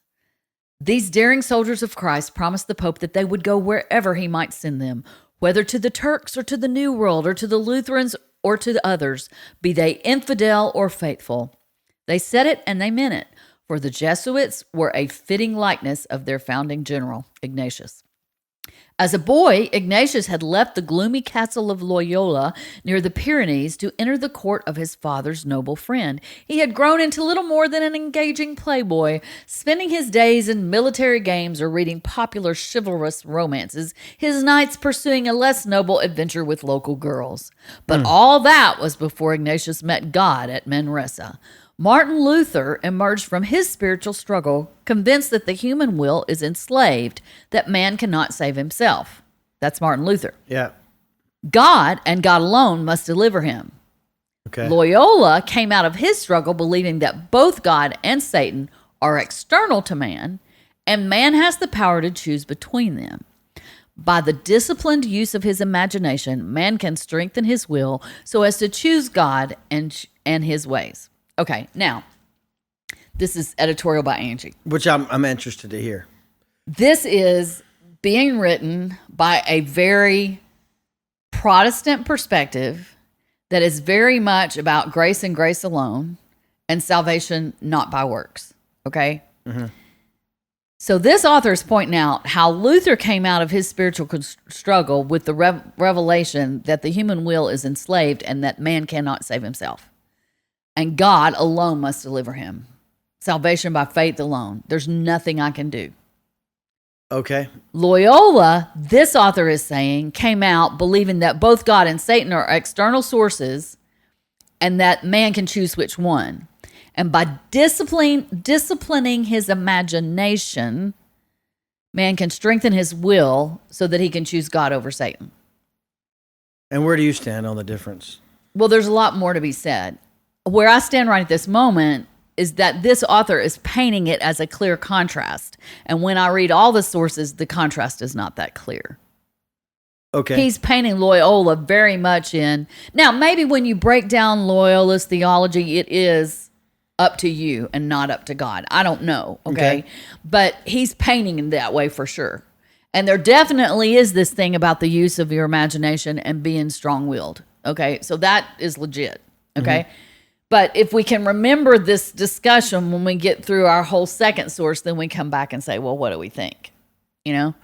These daring soldiers of Christ promised the Pope that they would go wherever he might send them, whether to the Turks or to the New World or to the Lutherans or to the others, be they infidel or faithful. They said it and they meant it, for the Jesuits were a fitting likeness of their founding general, Ignatius. As a boy, Ignatius had left the gloomy castle of Loyola near the Pyrenees to enter the court of his father's noble friend. He had grown into little more than an engaging playboy, spending his days in military games or reading popular chivalrous romances, his nights pursuing a less noble adventure with local girls. But all that was before Ignatius met God at Manresa. Martin Luther emerged from his spiritual struggle convinced that the human will is enslaved, that man cannot save himself. That's Martin Luther. Yeah. God and God alone must deliver him. Okay. Loyola came out of his struggle believing that both God and Satan are external to man, and man has the power to choose between them. By the disciplined use of his imagination, man can strengthen his will so as to choose God and his ways. Okay, now, this is editorial by Angie. Which I'm interested to hear. This is being written by a very Protestant perspective that is very much about grace and grace alone and salvation not by works, okay? Mm-hmm. So this author is pointing out how Luther came out of his spiritual struggle with the revelation that the human will is enslaved and that man cannot save himself. And God alone must deliver him. Salvation by faith alone. There's nothing I can do. Okay. Loyola, this author is saying, came out believing that both God and Satan are external sources and that man can choose which one. And by disciplining his imagination, man can strengthen his will so that he can choose God over Satan. And where do you stand on the difference? Well, there's a lot more to be said. Where I stand right at this moment is that this author is painting it as a clear contrast. And when I read all the sources, the contrast is not that clear. Okay. He's painting Loyola very much in. Now, maybe when you break down Loyola's theology, it is up to you and not up to God. I don't know, okay? But he's painting in that way for sure. And there definitely is this thing about the use of your imagination and being strong-willed, okay? So that is legit, okay? Mm-hmm. But if we can remember this discussion when we get through our whole second source, then we come back and say, well, what do we think? You know?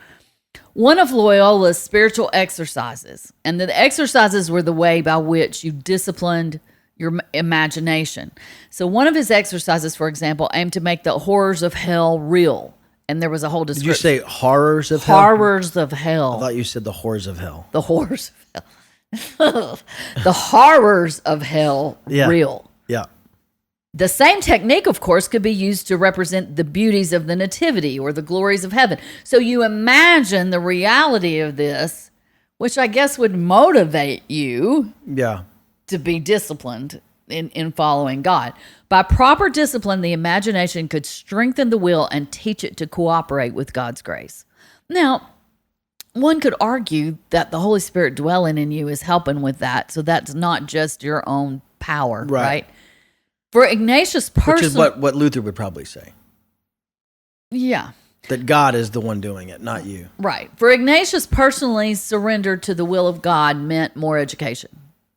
One of Loyola's spiritual exercises, and the exercises were the way by which you disciplined your imagination. So one of his exercises, for example, aimed to make the horrors of hell real. And there was a whole description. Did you say horrors of hell? Horrors of hell. I thought you said the horrors of hell. The horrors of hell. The horrors of hell real. Yeah. The same technique, of course, could be used to represent the beauties of the nativity or the glories of heaven. So you imagine the reality of this, which I guess would motivate you to be disciplined in following God. By proper discipline, the imagination could strengthen the will and teach it to cooperate with God's grace. Now, one could argue that the Holy Spirit dwelling in you is helping with that. So that's not just your own power, right? For Ignatius personally... Which is what Luther would probably say. Yeah. That God is the one doing it, not you. Right. For Ignatius personally, surrender to the will of God meant more education.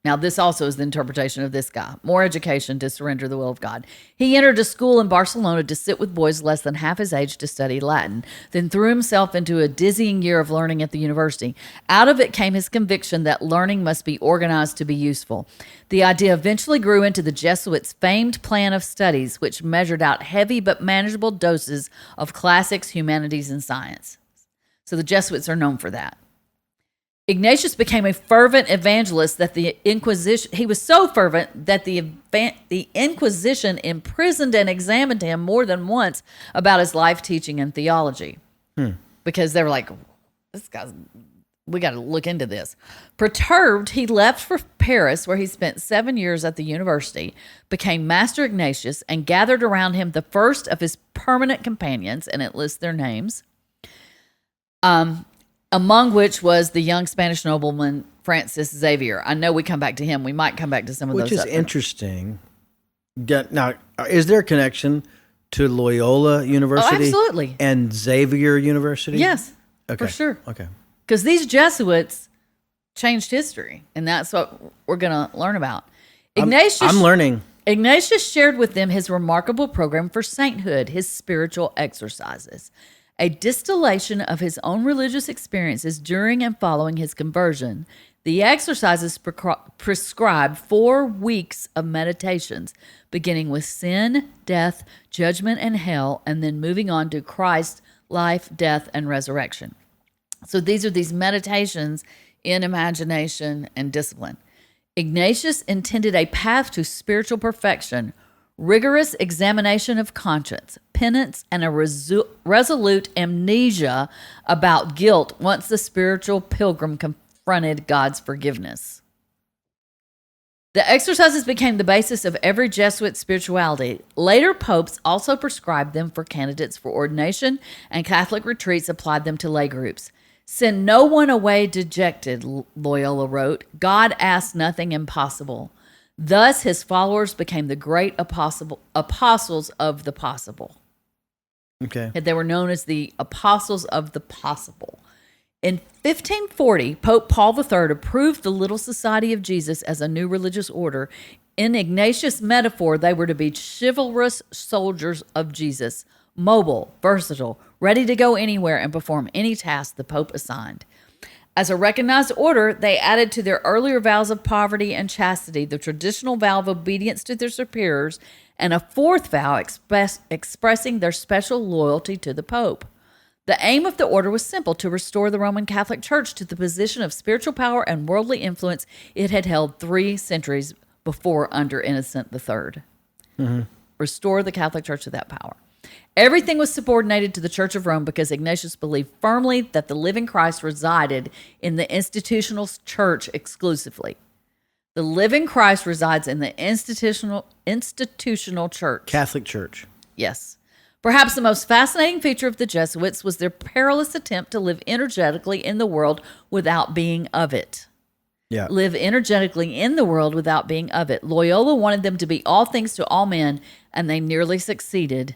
Now, this also is the interpretation of this guy. More education to surrender the will of God. He entered a school in Barcelona to sit with boys less than half his age to study Latin, then threw himself into a dizzying year of learning at the university. Out of it came his conviction that learning must be organized to be useful. The idea eventually grew into the Jesuits' famed plan of studies, which measured out heavy but manageable doses of classics, humanities, and science. So the Jesuits are known for that. Ignatius became a fervent evangelist that the Inquisition, he was so fervent that the Inquisition imprisoned and examined him more than once about his life, teaching, and theology. Because they were like, this guy's, we got to look into this. Perturbed, he left for Paris, where he spent 7 years at the university, became Master Ignatius, and gathered around him the first of his permanent companions, and it lists their names. Among which was the young Spanish nobleman Francis Xavier. I know we come back to him. We might come back to some of those. Which is interesting. Now, is there a connection to Loyola University? Oh, absolutely. And Xavier University? Yes, okay. For sure. Okay. Because these Jesuits changed history, and that's what we're going to learn about. Ignatius, I'm learning. Ignatius shared with them his remarkable program for sainthood, his spiritual exercises. a distillation of his own religious experiences during and following his conversion. The exercises prescribe 4 weeks of meditations, beginning with sin, death, judgment, and hell, and then moving on to Christ's life, death, and resurrection. So these are these meditations in imagination and discipline. Ignatius intended a path to spiritual perfection, rigorous examination of conscience, penance, and a resolute amnesia about guilt once the spiritual pilgrim confronted God's forgiveness. The exercises became the basis of every Jesuit spirituality. Later popes also prescribed them for candidates for ordination, and Catholic retreats applied them to lay groups. Send no one away dejected, Loyola wrote. God asked nothing impossible. Thus, his followers became the great apostles of the possible. Okay. They were known as the apostles of the possible. In 1540, Pope Paul III approved the Little Society of Jesus as a new religious order. In Ignatius' metaphor, they were to be chivalrous soldiers of Jesus, mobile, versatile, ready to go anywhere and perform any task the Pope assigned. As a recognized order, they added to their earlier vows of poverty and chastity the traditional vow of obedience to their superiors and a 4th vow expressing their special loyalty to the Pope. The aim of the order was simple: to restore the Roman Catholic Church to the position of spiritual power and worldly influence it had held 3 centuries before under Innocent III. Mm-hmm. Restore the Catholic Church to that power. Everything was subordinated to the Church of Rome because Ignatius believed firmly that the living Christ resided in the institutional church exclusively. The living Christ resides in the institutional church. Catholic Church. Yes. Perhaps the most fascinating feature of the Jesuits was their perilous attempt to live energetically in the world without being of it. Yeah. Live energetically in the world without being of it. Loyola wanted them to be all things to all men, and they nearly succeeded.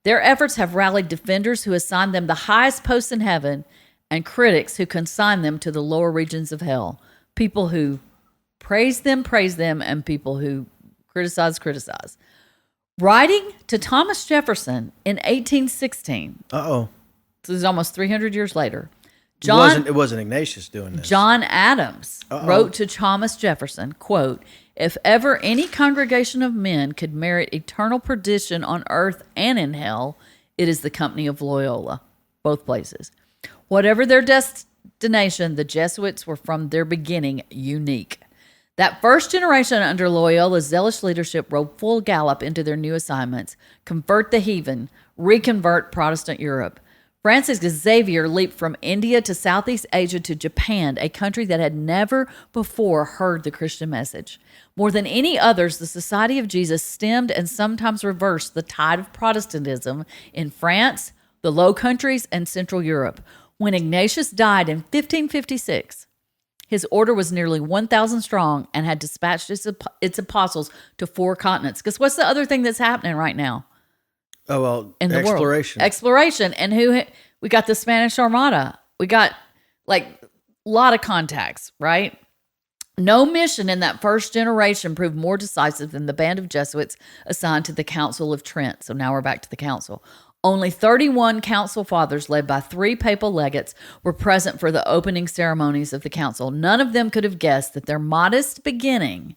Their efforts have rallied defenders who assign them the highest posts in heaven and critics who consign them to the lower regions of hell. People who praise them, and people who criticize. Writing to Thomas Jefferson in 1816. Uh-oh. So this is almost 300 years later. It wasn't Ignatius doing this. John Adams wrote to Thomas Jefferson, quote, "If ever any congregation of men could merit eternal perdition on earth and in hell, it is the company of Loyola," both places. Whatever their destination, the Jesuits were from their beginning unique. That first generation under Loyola's zealous leadership rode full gallop into their new assignments: convert the heathen, reconvert Protestant Europe. Francis Xavier leaped from India to Southeast Asia to Japan, a country that had never before heard the Christian message. More than any others, the Society of Jesus stemmed and sometimes reversed the tide of Protestantism in France, the Low Countries, and Central Europe. When Ignatius died in 1556, his order was nearly 1,000 strong and had dispatched its apostles to 4 continents. Because what's the other thing that's happening right now? Oh, well, in the exploration. World? Exploration. And we got the Spanish Armada. We got a lot of contacts, right? No mission in that first generation proved more decisive than the band of Jesuits assigned to the Council of Trent. So now we're back to the council. Only 31 council fathers, led by 3 papal legates, were present for the opening ceremonies of the council. None of them could have guessed that their modest beginning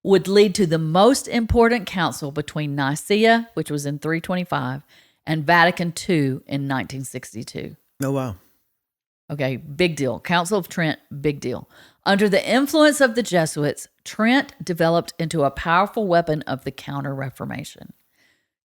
would lead to the most important council between Nicaea, which was in 325, and Vatican II in 1962. Oh, wow. Okay, big deal. Council of Trent, big deal. Under the influence of the Jesuits, Trent developed into a powerful weapon of the Counter-Reformation.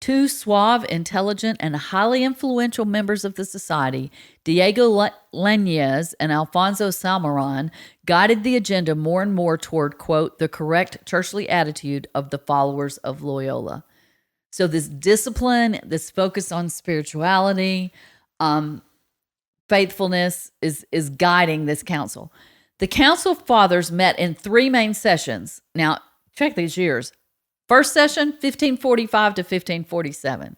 2 suave, intelligent, and highly influential members of the society, Diego Lainez and Alfonso Salmeron, guided the agenda more and more toward, quote, the correct churchly attitude of the followers of Loyola. So this discipline, this focus on spirituality, faithfulness is guiding this council. The council fathers met in 3 main sessions. Now, check these years. First session, 1545 to 1547.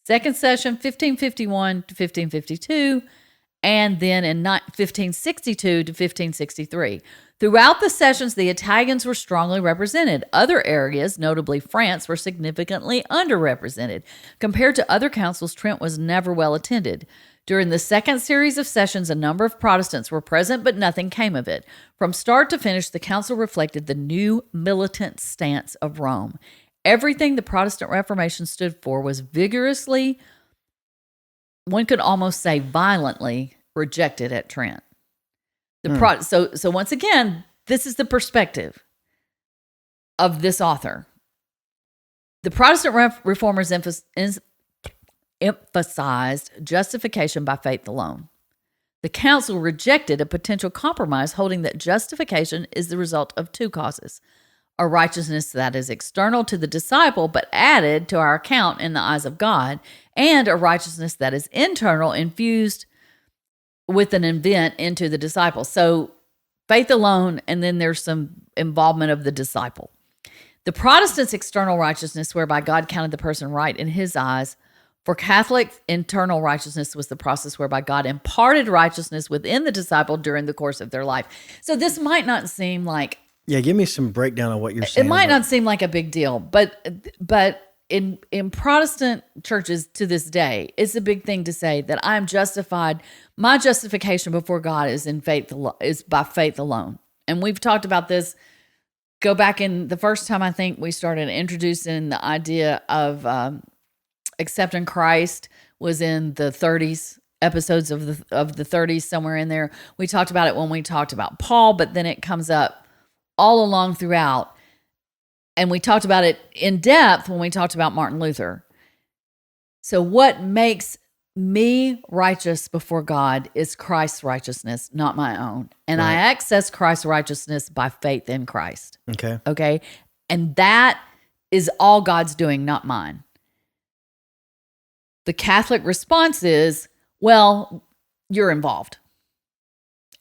Second session, 1551 to 1552. And then in 1562 to 1563. Throughout the sessions, the Italians were strongly represented. Other areas, notably France, were significantly underrepresented. Compared to other councils, Trent was never well attended. During the second series of sessions, a number of Protestants were present, but nothing came of it. From start to finish, the council reflected the new militant stance of Rome. Everything the Protestant Reformation stood for was vigorously, one could almost say violently, rejected at Trent. So once again, this is the perspective of this author. The Protestant reformers emphasized justification by faith alone. The council rejected a potential compromise, holding that justification is the result of two causes: a righteousness that is external to the disciple but added to our account in the eyes of God, and a righteousness that is internal, infused with an event into the disciple. So faith alone, and then there's some involvement of the disciple. The Protestants' external righteousness, whereby God counted the person right in his eyes. For Catholics, internal righteousness was the process whereby God imparted righteousness within the disciple during the course of their life. So this might not seem like... Yeah, give me some breakdown of what you're saying. It might not seem like a big deal, but in Protestant churches to this day, it's a big thing to say that I'm justified. My justification before God is is by faith alone. And we've talked about this. Go back in the first time I think we started introducing the idea of accepting Christ was in the 30s, episodes of the 30s, somewhere in there. We talked about it when we talked about Paul, but then it comes up all along throughout. And we talked about it in depth when we talked about Martin Luther. So what makes me righteous before God is Christ's righteousness, not my own. And right. I access Christ's righteousness by faith in Christ. Okay. And that is all God's doing, not mine. The Catholic response is, well, you're involved.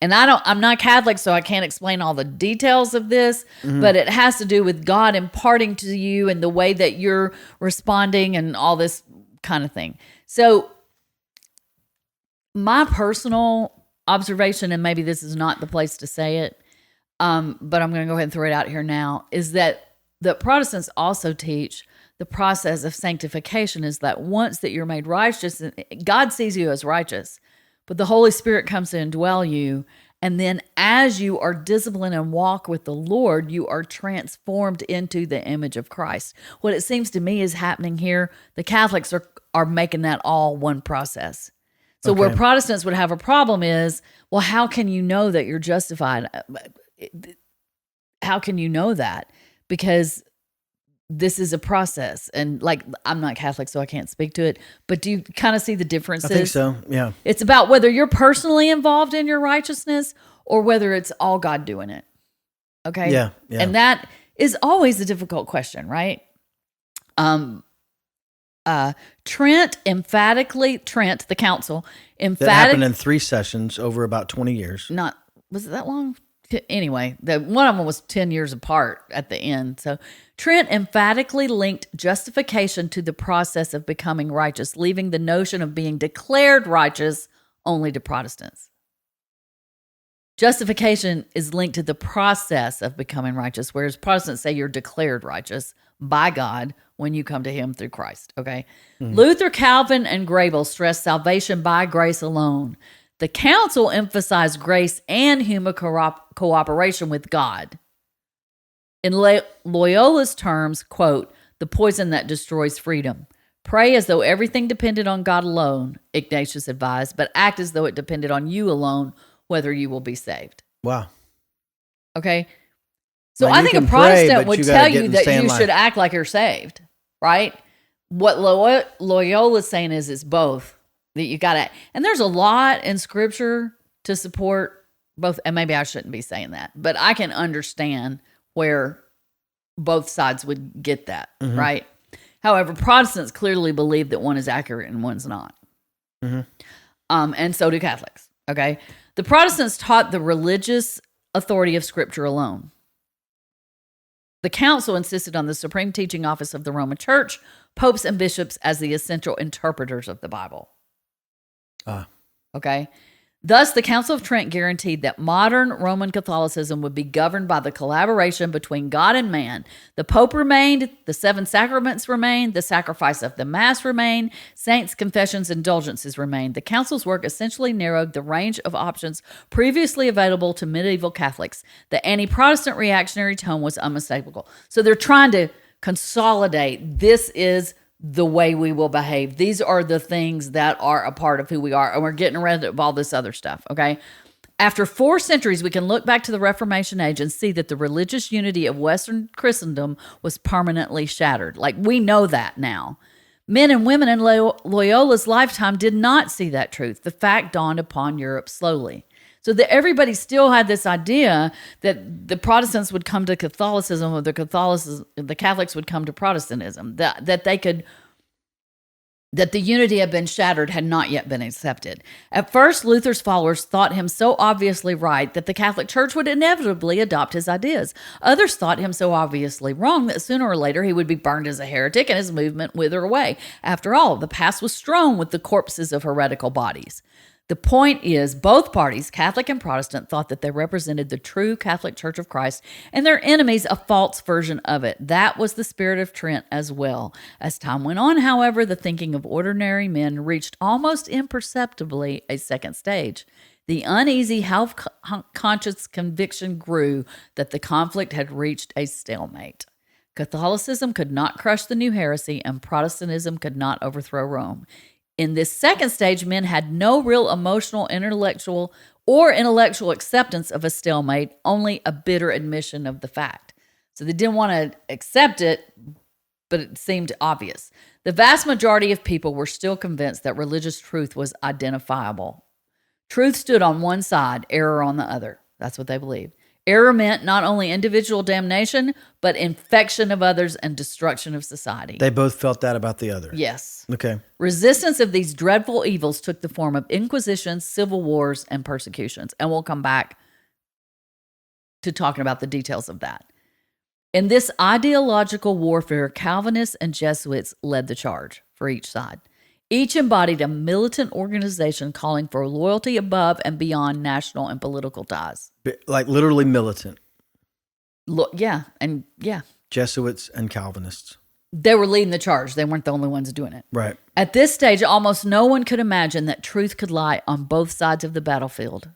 And I'm not Catholic, so I can't explain all the details of this, but it has to do with God imparting to you and the way that you're responding and all this kind of thing. So my personal observation, and maybe this is not the place to say it, but I'm going to go ahead and throw it out here now, is that the Protestants also teach the process of sanctification is that once that you're made righteous, God sees you as righteous, but the Holy Spirit comes to indwell you. And then as you are disciplined and walk with the Lord, you are transformed into the image of Christ. What it seems to me is happening here, the Catholics are making that all one process. So where Protestants would have a problem is, well, how can you know that you're justified? How can you know that? Because this is a process. And like, I'm not Catholic, so I can't speak to it, but do you kind of see the differences? I think so, yeah. It's about whether you're personally involved in your righteousness or whether it's all God doing it. Okay? Yeah. And that is always a difficult question, right? Trent, the council, that happened in 3 sessions over about 20 years. Was it that long? Anyway, one of them was 10 years apart at the end. So Trent emphatically linked justification to the process of becoming righteous, leaving the notion of being declared righteous only to Protestants. Justification is linked to the process of becoming righteous, whereas Protestants say you're declared righteous by God when you come to him through Christ, okay? Luther, Calvin, and Grable stressed salvation by grace alone. The council emphasized grace and human cooperation with God. In Loyola's terms, quote, the poison that destroys freedom. Pray as though everything depended on God alone, Ignatius advised, but act as though it depended on you alone, whether you will be saved. Wow. Okay? So Now, I think a Protestant would tell you that you should act like you're saved, right? What Loyola's saying is it's both. That you got to, and there's a lot in scripture to support both, and maybe I shouldn't be saying that, but I can understand where both sides would get that, right? However, Protestants clearly believe that one is accurate and one's not. And so do Catholics, okay? The Protestants taught the religious authority of scripture alone. The council insisted on the supreme teaching office of the Roman Church, popes and bishops as the essential interpreters of the Bible. Okay. Thus, the Council of Trent guaranteed that modern Roman Catholicism would be governed by the collaboration between God and man. The Pope remained, the 7 sacraments remained, the sacrifice of the Mass remained, saints' confessions, indulgences remained. The Council's work essentially narrowed the range of options previously available to medieval Catholics. The anti-Protestant reactionary tone was unmistakable. So they're trying to consolidate. This is the way we will behave. These are the things that are a part of who we are, and we're getting rid of all this other stuff, okay? After 4 centuries, we can look back to the Reformation age and see that the religious unity of Western Christendom was permanently shattered. Like, we know that now. Men and women in Loyola's lifetime did not see that truth. The fact dawned upon Europe slowly. So that everybody still had this idea that the Protestants would come to Catholicism, or the Catholics would come to Protestantism. That the unity had been shattered, had not yet been accepted. At first, Luther's followers thought him so obviously right that the Catholic Church would inevitably adopt his ideas. Others thought him so obviously wrong that sooner or later he would be burned as a heretic and his movement wither away. After all, the past was strewn with the corpses of heretical bodies. The point is, both parties, Catholic and Protestant, thought that they represented the true Catholic Church of Christ, and their enemies a false version of it. That was the spirit of Trent as well. As time went on, however, the thinking of ordinary men reached almost imperceptibly a second stage. The uneasy, health-conscious conviction grew that the conflict had reached a stalemate. Catholicism could not crush the new heresy, and Protestantism could not overthrow Rome. In this second stage, men had no real emotional, intellectual acceptance of a stalemate, only a bitter admission of the fact. So they didn't want to accept it, but it seemed obvious. The vast majority of people were still convinced that religious truth was identifiable. Truth stood on one side, error on the other. That's what they believed. Error meant not only individual damnation, but infection of others and destruction of society. They both felt that about the other. Yes. Okay. Resistance of these dreadful evils took the form of inquisitions, civil wars, and persecutions. And we'll come back to talking about the details of that. In this ideological warfare, Calvinists and Jesuits led the charge for each side. Each embodied a militant organization calling for loyalty above and beyond national and political ties. Like literally militant. Yeah. Jesuits and Calvinists. They were leading the charge. They weren't the only ones doing it. Right. At this stage, almost no one could imagine that truth could lie on both sides of the battlefield,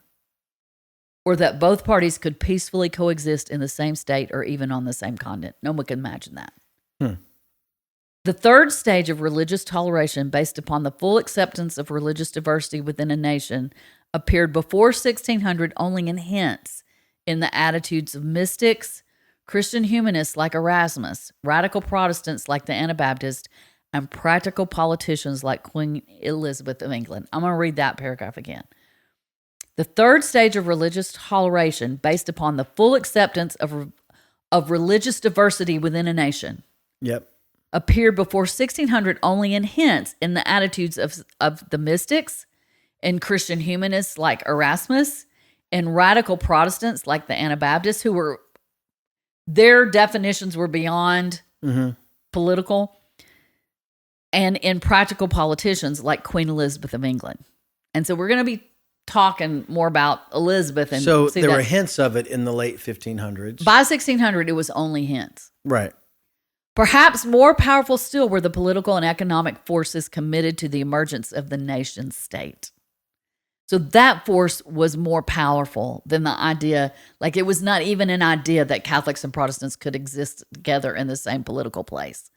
or that both parties could peacefully coexist in the same state or even on the same continent. No one could imagine that. The third stage of religious toleration, based upon the full acceptance of religious diversity within a nation, appeared before 1600 only in hints in the attitudes of mystics, Christian humanists like Erasmus, radical Protestants like the Anabaptists, and practical politicians like Queen Elizabeth of England. I'm going to read that paragraph again. The third stage of religious toleration, based upon the full acceptance of religious diversity within a nation, appeared before 1600 only in hints in the attitudes of the mystics and Christian humanists like Erasmus and radical Protestants like the Anabaptists, who were, their definitions were beyond political, and in practical politicians like Queen Elizabeth of England. And so we're going to be talking more about Elizabeth. And so there were hints of it in the late 1500s. By 1600, it was only hints. Right. Perhaps more powerful still were the political and economic forces committed to the emergence of the nation state. So that force was more powerful than the idea, like it was not even an idea that Catholics and Protestants could exist together in the same political place.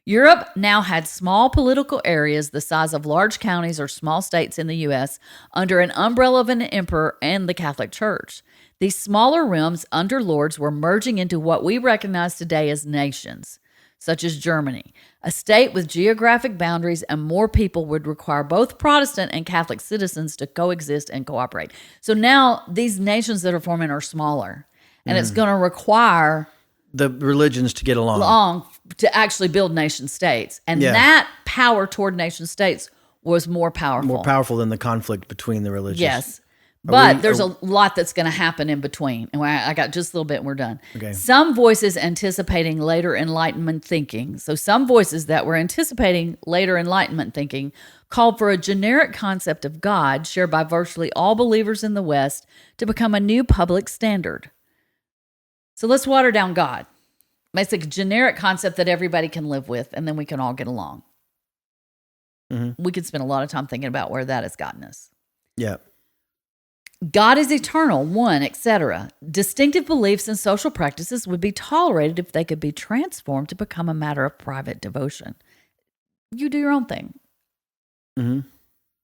Europe now had small political areas the size of large counties or small states in the U.S. under an umbrella of an emperor and the Catholic Church. These smaller realms under lords were merging into what we recognize today as nations, such as Germany. A state with geographic boundaries and more people would require both Protestant and Catholic citizens to coexist and cooperate. So now these nations that are forming are smaller, and it's going to require the religions to get along to actually build nation states. And that power toward nation states was more powerful. More powerful than the conflict between the religions. Yes. But there's a lot that's going to happen in between. And I got just a little bit and we're done. Okay. Some voices anticipating later Enlightenment thinking. So some voices that were anticipating later Enlightenment thinking called for a generic concept of God shared by virtually all believers in the West to become a new public standard. So let's water down God. It's a generic concept that everybody can live with, and then we can all get along. Mm-hmm. We could spend a lot of time thinking about where that has gotten us. Yeah. God is eternal, one, etc. Distinctive beliefs and social practices would be tolerated if they could be transformed to become a matter of private devotion. You do your own thing. Mm-hmm.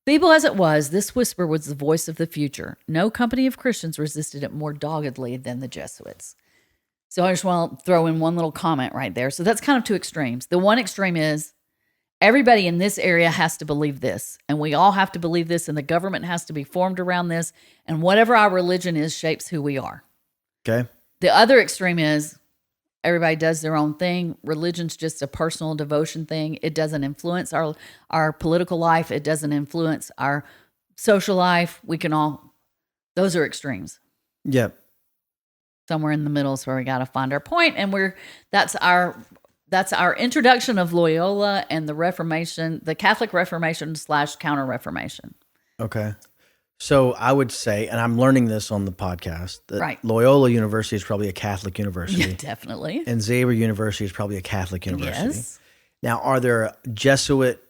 Feeble as it was, this whisper was the voice of the future. No company of Christians resisted it more doggedly than the Jesuits. So I just want to throw in one little comment right there. So that's kind of two extremes. The one extreme is everybody in this area has to believe this, and we all have to believe this, and the government has to be formed around this, and whatever our religion is shapes who we are. Okay. The other extreme is everybody does their own thing. Religion's just a personal devotion thing. It doesn't influence our political life. It doesn't influence our social life. Those are extremes. Yep. Somewhere in the middle is where we got to find our point, and that's our introduction of Loyola and the Reformation, the Catholic Reformation / Counter-Reformation. Okay. So I would say, and I'm learning this on the podcast, that right. Loyola University is probably a Catholic university. Yeah, definitely. And Xavier University is probably a Catholic university. Yes. Now, are there Jesuit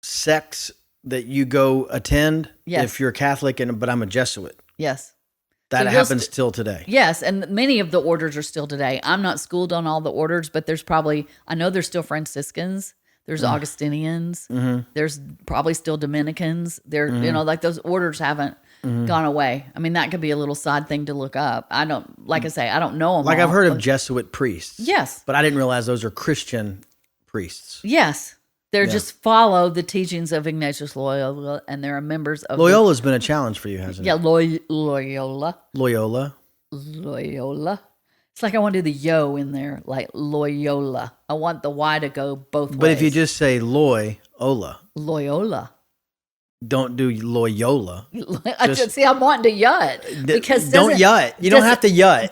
sects that you go attend? Yes. If you're Catholic, but I'm a Jesuit. Yes. That happens till today. Yes, and many of the orders are still today. I'm not schooled on all the orders, but I know there's still Franciscans, there's Augustinians, there's probably still Dominicans. Like those orders haven't gone away. I mean, that could be a little side thing to look up. I don't know them. Like I've heard of Jesuit priests. Yes. But I didn't realize those are Christian priests. Yes. They're just follow the teachings of Ignatius of Loyola, and they're members of Loyola's been a challenge for you, hasn't it? Yeah, Loyola. Loyola. It's like I want to do the yo in there, like Loyola. I want the Y to go both ways. But if you just say Loyola. Don't do Loyola. See, I'm wanting to yut. Because don't yut. You don't have to yut.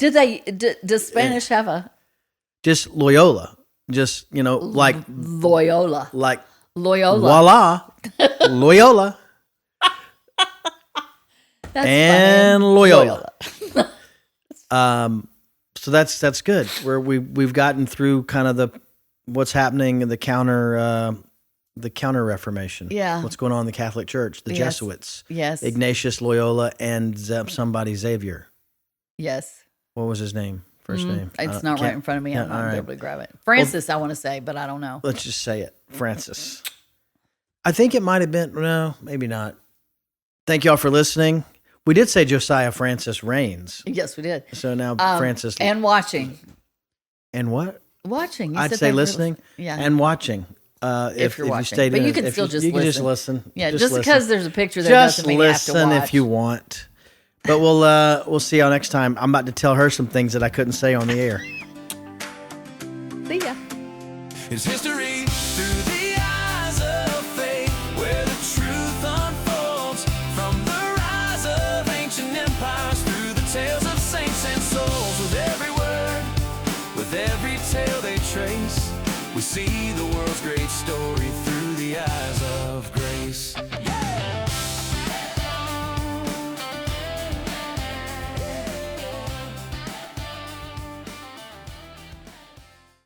Does Spanish have a... Just Loyola. Just, like... Loyola. Like... Loyola. Voila. Loyola. That's and funny. Loyola. So that's good. We've gotten through kind of what's happening in the Counter-Reformation. Yeah. What's going on in the Catholic Church, the Jesuits. Yes. Ignatius Loyola and somebody Xavier. Yes. What was his name? First name? It's not right in front of me. I'm not able to grab it. Francis, I want to say, but I don't know. Let's just say it. Francis. I think it might have been, no, maybe not. Thank y'all for listening. We did say Josiah Francis Reigns. Yes, we did. So now Francis. And watching. And what? Watching. I'd say listening. Yeah. And watching. If you're watching. But you can still just listen. You can just listen. Yeah, just because there's a picture there doesn't mean you have to watch. Just listen if you want. But we'll see y'all next time. I'm about to tell her some things that I couldn't say on the air. See ya. It's history through the